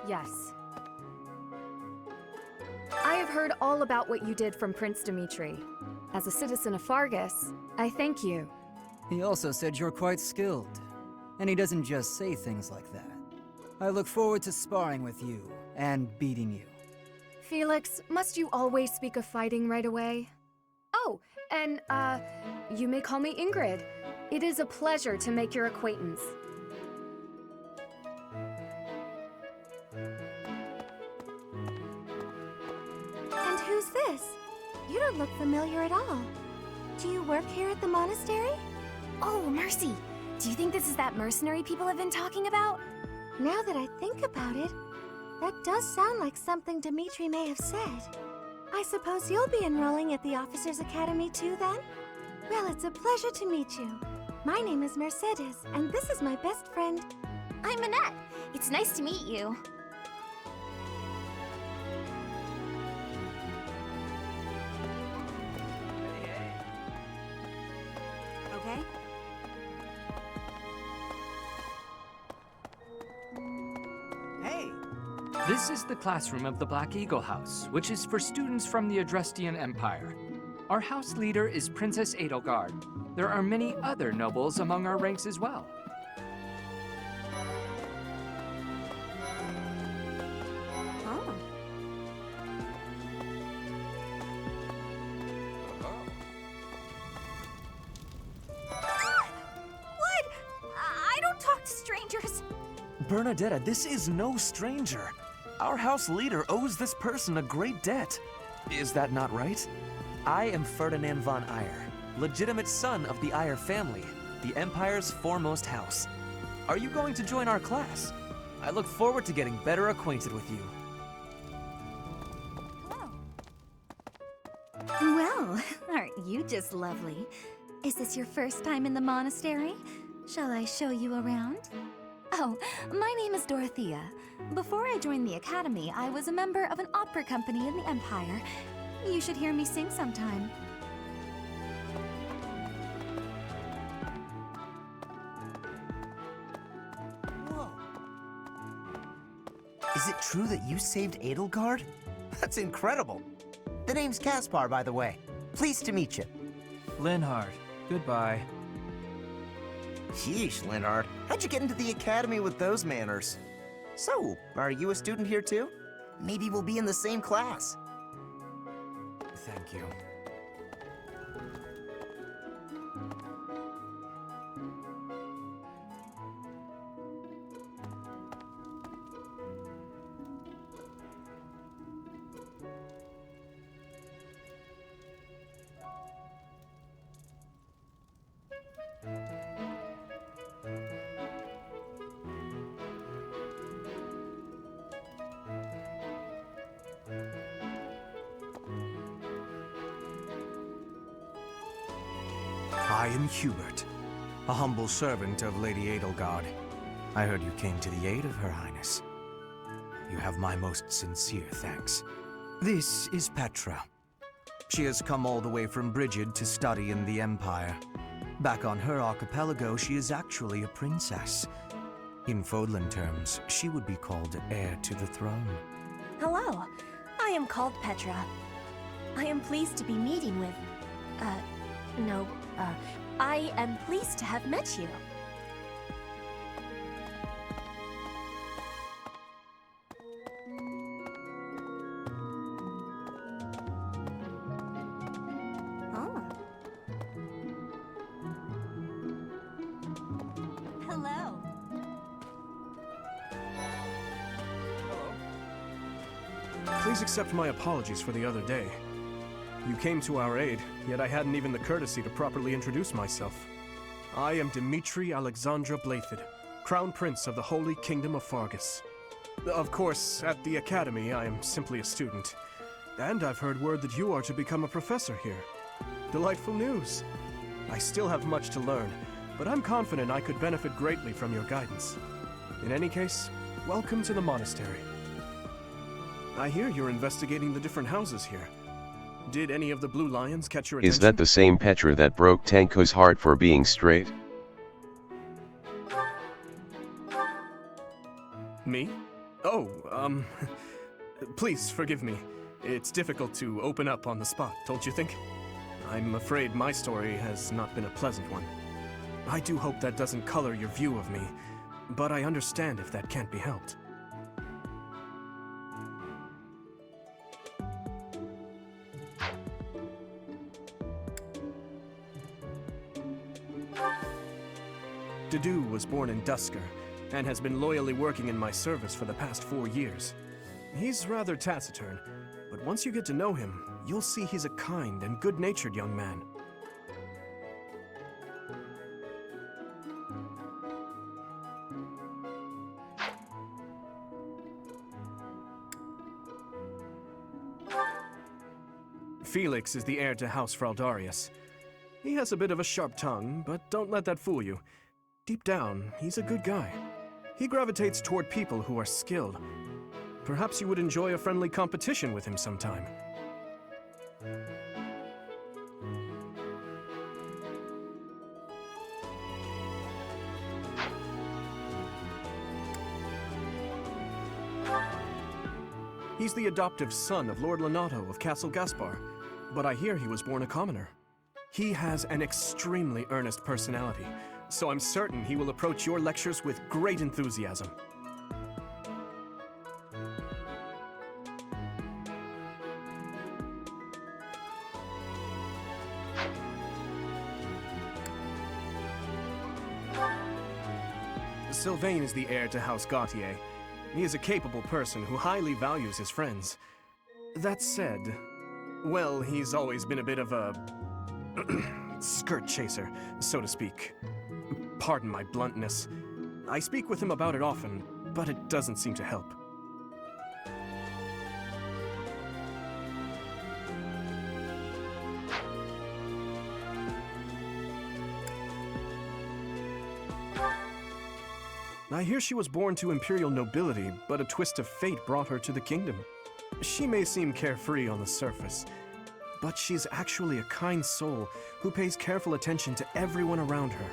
Yes. I have heard all about what you did from Prince Dimitri. As a citizen of Fargus, I thank you. He also said you're quite skilled. And he doesn't just say things like that. I look forward to sparring with you and beating you. Felix, must you always speak of fighting right away? Oh, and, you may call me Ingrid. It is a pleasure to make your acquaintance. And who's this? You don't look familiar at all. Do you work here at the monastery? Oh, Mercy! Do you think this is that mercenary people have been talking about? Now that I think about it, that does sound like something Dimitri may have said. I suppose you'll be enrolling at the Officers' Academy too, then? Well, it's a pleasure to meet you. My name is Mercedes, and this is my best friend. I'm Annette. It's nice to meet you. Okay. This is the classroom of the Black Eagle House, which is for students from the Adrestian Empire. Our house leader is Princess Edelgard. There are many other nobles among our ranks as well. Oh. What? I don't talk to strangers. Bernadetta, this is no stranger. Our house leader owes this person a great debt. Is that not right? I am Ferdinand von Eyre, legitimate son of the Eyre family, the Empire's foremost house. Are you going to join our class? I look forward to getting better acquainted with you. Well, aren't you just lovely? Is this your first time in the monastery? Shall I show you around? Oh, my name is Dorothea. Before I joined the Academy, I was a member of an opera company in the Empire. You should hear me sing sometime. Is it true that you saved Edelgard? That's incredible. The name's Caspar, by the way. Pleased to meet you. Linhard, goodbye. Sheesh, Linhard. How'd you get into the academy with those manners? So, are you a student here too? Maybe we'll be in the same class. Thank you. I am Hubert, a humble servant of Lady Edelgard. I heard you came to the aid of Her Highness. You have my most sincere thanks. This is Petra. She has come all the way from Brigid to study in the Empire. Back on her archipelago, she is actually a princess. In Fodlan terms, she would be called heir to the throne. Hello, I am called Petra. I am pleased to be meeting with... I am pleased to have met you. Oh. Hello. Please accept my apologies for the other day. You came to our aid, yet I hadn't even the courtesy to properly introduce myself. I am Dimitri Alexandra Blathid, Crown Prince of the Holy Kingdom of Fargus. Of course, at the Academy, I am simply a student. And I've heard word that you are to become a professor here. Delightful news. I still have much to learn, but I'm confident I could benefit greatly from your guidance. In any case, welcome to the monastery. I hear you're investigating the different houses here. Did any of the Blue Lions catch your attention? Is that the same Petra that broke Tanko's heart for being straight? Me? Oh, please forgive me. It's difficult to open up on the spot, don't you think? I'm afraid my story has not been a pleasant one. I do hope that doesn't color your view of me, but I understand if that can't be helped. Dedu was born in Dusker, and has been loyally working in my service for the past 4 years. He's rather taciturn, but once you get to know him, you'll see he's a kind and good-natured young man. Felix is the heir to House Fraldarius. He has a bit of a sharp tongue, but don't let that fool you. Deep down, he's a good guy. He gravitates toward people who are skilled. Perhaps you would enjoy a friendly competition with him sometime. He's the adoptive son of Lord Lenato of Castle Gaspar, but I hear he was born a commoner. He has an extremely earnest personality, so I'm certain he will approach your lectures with great enthusiasm. Sylvain is the heir to House Gautier. He is a capable person who highly values his friends. That said, well, he's always been a bit of a skirt chaser, so to speak. Pardon my bluntness. I speak with him about it often, but it doesn't seem to help. I hear she was born to imperial nobility, but a twist of fate brought her to the kingdom. She may seem carefree on the surface, but she's actually a kind soul who pays careful attention to everyone around her.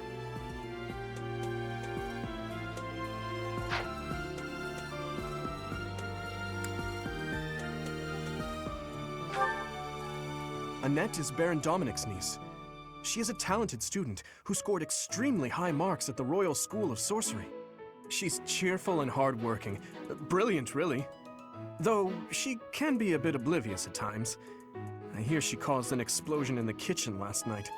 Annette is Baron Dominic's niece. She is a talented student who scored extremely high marks at the Royal School of Sorcery. She's cheerful and hardworking. Brilliant, really. Though she can be a bit oblivious at times. I hear she caused an explosion in the kitchen last night.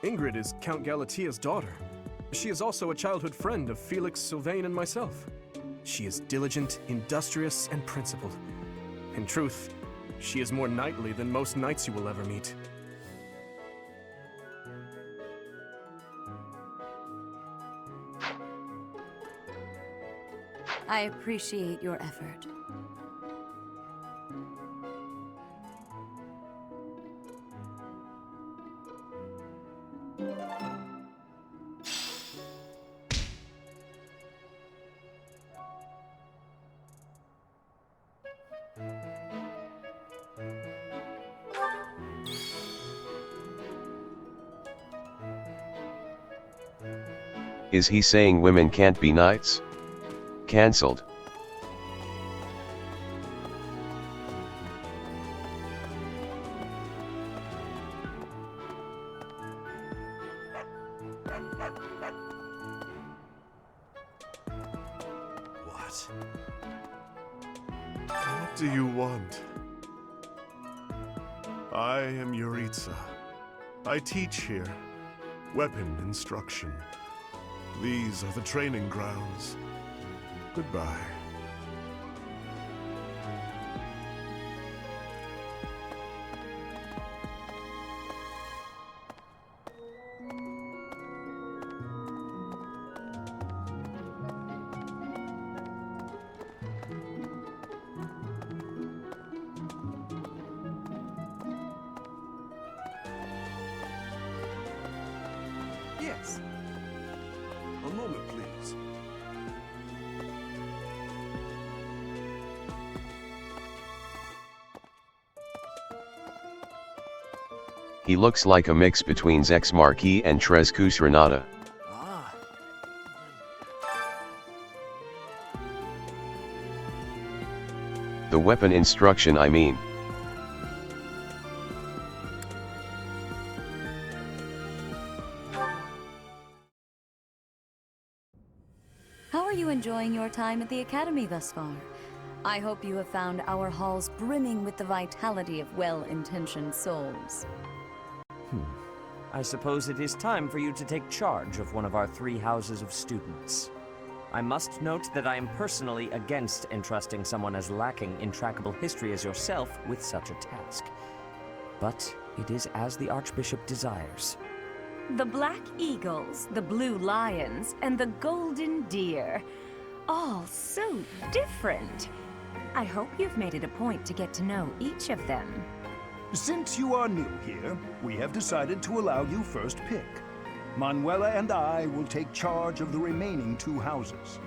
Ingrid is Count Galatia's daughter. She is also a childhood friend of Felix, Sylvain, and myself. She is diligent, industrious, and principled. In truth, she is more knightly than most knights you will ever meet. I appreciate your effort. Is he saying women can't be knights? Cancelled. What do you want? I am Yuritsa. I teach here. Weapon instruction. These are the training grounds. Goodbye. Yes. A moment, please. He looks like a mix between Zex Marquis and Trescus Renata. The weapon instruction, I mean. How are you enjoying your time at the Academy thus far? I hope you have found our halls brimming with the vitality of well-intentioned souls. I suppose it is time for you to take charge of one of our 3 houses of students. I must note that I am personally against entrusting someone as lacking in trackable history as yourself with such a task. But it is as the Archbishop desires. The Black Eagles, the Blue Lions, and the Golden Deer. All so different. I hope you've made it a point to get to know each of them. Since you are new here, we have decided to allow you first pick. Manuela and I will take charge of the remaining 2 houses.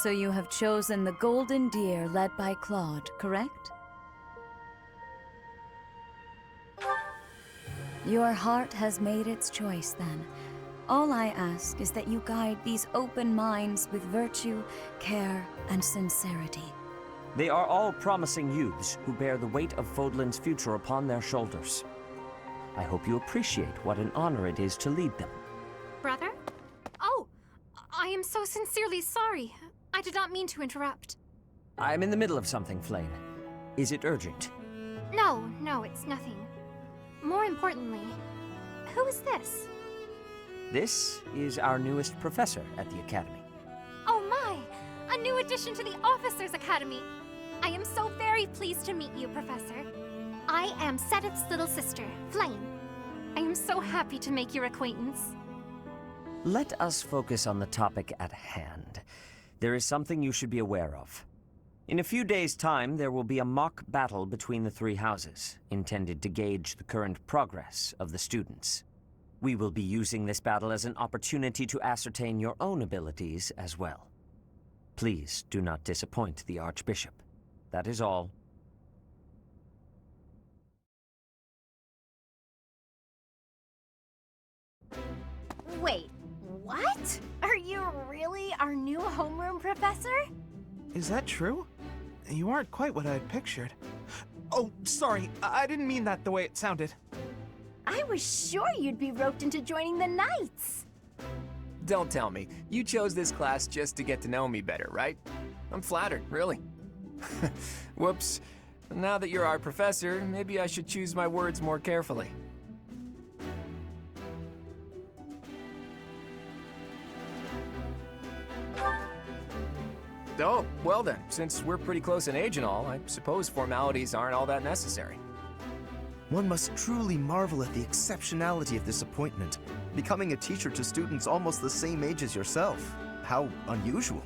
So you have chosen the Golden Deer led by Claude, correct? Your heart has made its choice, then. All I ask is that you guide these open minds with virtue, care, and sincerity. They are all promising youths who bear the weight of Fodlan's future upon their shoulders. I hope you appreciate what an honor it is to lead them. Brother? Oh, I am so sincerely sorry. I did not mean to interrupt. I'm in the middle of something, Flame. Is it urgent? No, it's nothing. More importantly, who is this? This is our newest professor at the Academy. Oh my! A new addition to the Officers' Academy! I am so very pleased to meet you, Professor. I am Sedith's little sister, Flame. I am so happy to make your acquaintance. Let us focus on the topic at hand. There is something you should be aware of. In a few days' time, there will be a mock battle between the 3 houses, intended to gauge the current progress of the students. We will be using this battle as an opportunity to ascertain your own abilities as well. Please do not disappoint the Archbishop. That is all. Wait, what? Are you really our new homeroom professor? Is that true? You aren't quite what I had pictured. Oh, sorry, I didn't mean that the way it sounded. I was sure you'd be roped into joining the Knights. Don't tell me. You chose this class just to get to know me better, right? I'm flattered, really. Whoops. Now that you're our professor, maybe I should choose my words more carefully. Oh, well then, since we're pretty close in age and all, I suppose formalities aren't all that necessary. One must truly marvel at the exceptionality of this appointment. Becoming a teacher to students almost the same age as yourself. How unusual.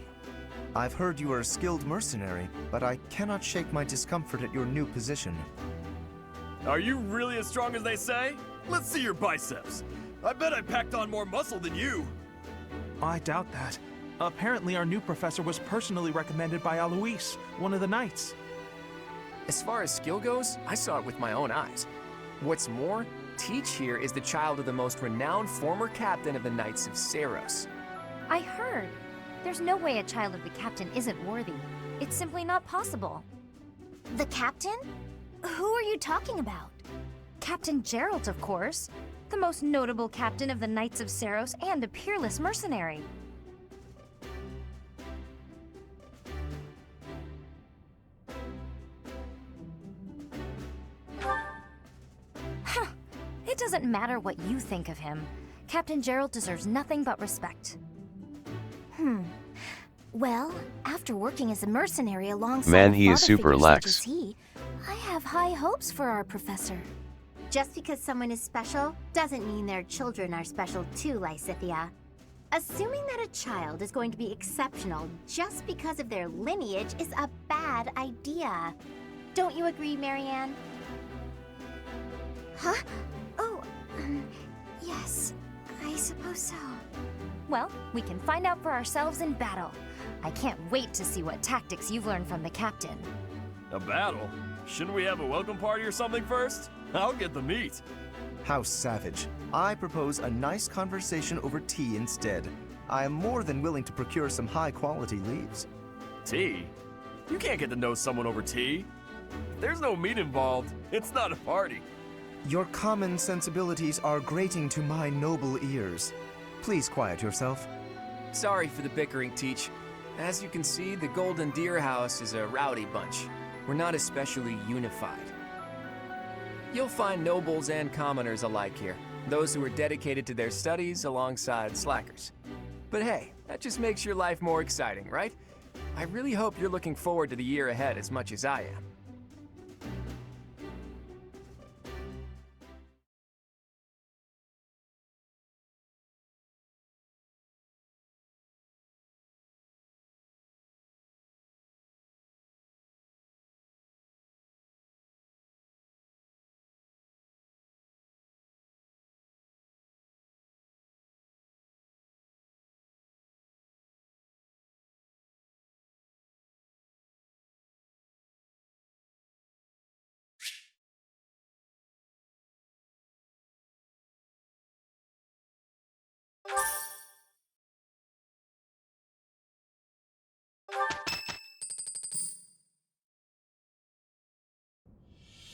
I've heard you are a skilled mercenary, but I cannot shake my discomfort at your new position. Are you really as strong as they say? Let's see your biceps. I bet I packed on more muscle than you. I doubt that. Apparently our new professor was personally recommended by Alois, one of the knights. As far as skill goes, I saw it with my own eyes. What's more, Teach here is the child of the most renowned former captain of the Knights of Saros. I heard. There's no way a child of the captain isn't worthy. It's simply not possible. The captain? Who are you talking about? Captain Geralt, of course. The most notable captain of the Knights of Saros and a peerless mercenary. Huh. It doesn't matter what you think of him. Captain Geralt deserves nothing but respect. Well, after working as a mercenary alongside Man, he father is super figures such lax. as he, I have high hopes for our professor. Just because someone is special doesn't mean their children are special too, Lysithia. Assuming that a child is going to be exceptional just because of their lineage is a bad idea. Don't you agree, Marianne? Huh? Oh, yes, I suppose so. Well, we can find out for ourselves in battle. I can't wait to see what tactics you've learned from the captain. A battle? Shouldn't we have a welcome party or something first? I'll get the meat. How savage. I propose a nice conversation over tea instead. I am more than willing to procure some high-quality leaves. Tea? You can't get to know someone over tea. If there's no meat involved, it's not a party. Your common sensibilities are grating to my noble ears. Please quiet yourself. Sorry for the bickering, Teach. As you can see, the Golden Deer House is a rowdy bunch. We're not especially unified. You'll find nobles and commoners alike here, those who are dedicated to their studies alongside slackers. But hey, that just makes your life more exciting, right? I really hope you're looking forward to the year ahead as much as I am.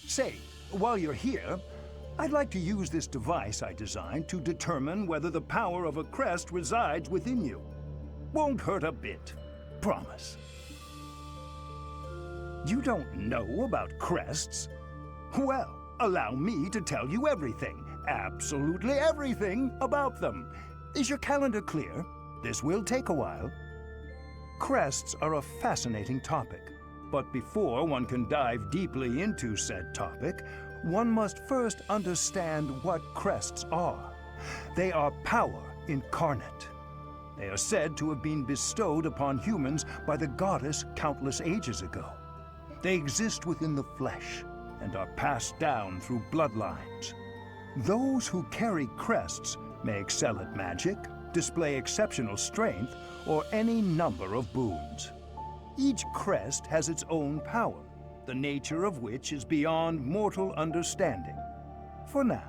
Say, while you're here, I'd like to use this device I designed to determine whether the power of a crest resides within you. Won't hurt a bit. Promise. You don't know about crests? Well, allow me to tell you everything, absolutely everything about them. Is your calendar clear? This will take a while. Crests are a fascinating topic. But before one can dive deeply into said topic, one must first understand what crests are. They are power incarnate. They are said to have been bestowed upon humans by the goddess countless ages ago. They exist within the flesh and are passed down through bloodlines. Those who carry crests may excel at magic, display exceptional strength, or any number of boons. Each crest has its own power, the nature of which is beyond mortal understanding. For now.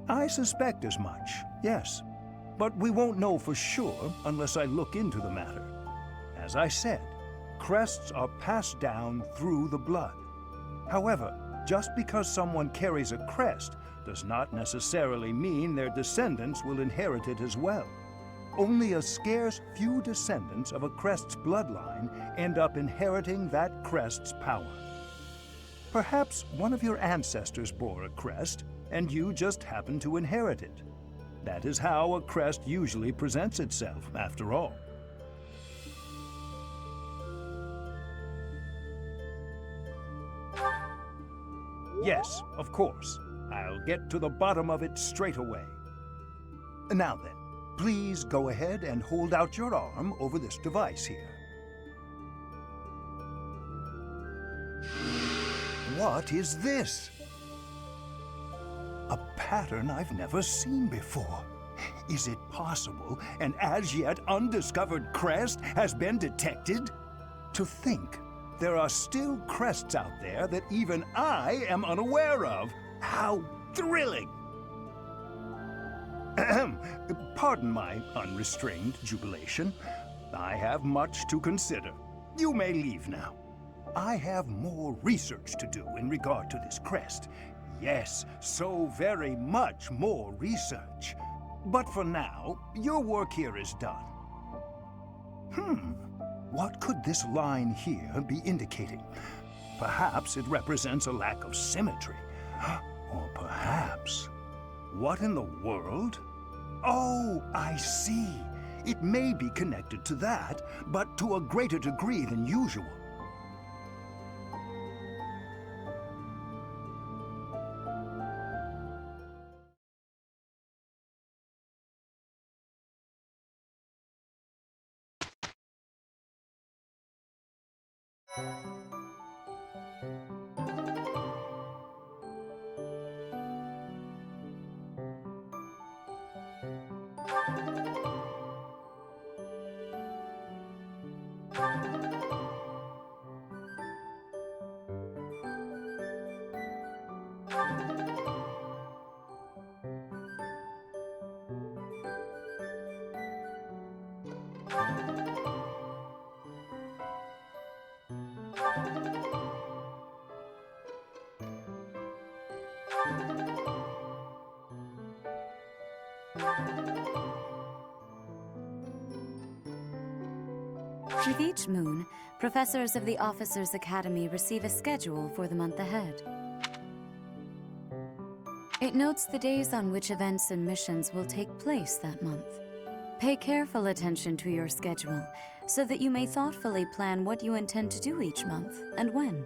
I suspect as much, yes. But we won't know for sure unless I look into the matter. As I said, crests are passed down through the blood. However, just because someone carries a crest does not necessarily mean their descendants will inherit it as well. Only a scarce few descendants of a crest's bloodline end up inheriting that crest's power. Perhaps one of your ancestors bore a crest, and you just happen to inherit it. That is how a crest usually presents itself, after all. Yes, of course. I'll get to the bottom of it straight away. Now then, Please go ahead and hold out your arm over this device here. What is this? A pattern I've never seen before. Is it possible an as yet undiscovered crest has been detected? To think there are still crests out there that even I am unaware of. How thrilling! Ahem. Pardon my unrestrained jubilation. I have much to consider. You may leave now. I have more research to do in regard to this crest. Yes, so very much more research. But for now, your work here is done. What could this line here be indicating? Perhaps it represents a lack of symmetry. Or perhaps... What in the world? Oh, I see. It may be connected to that, but to a greater degree than usual. With each moon, professors of the Officers' Academy receive a schedule for the month ahead. It notes the days on which events and missions will take place that month. Pay careful attention to your schedule so that you may thoughtfully plan what you intend to do each month and when.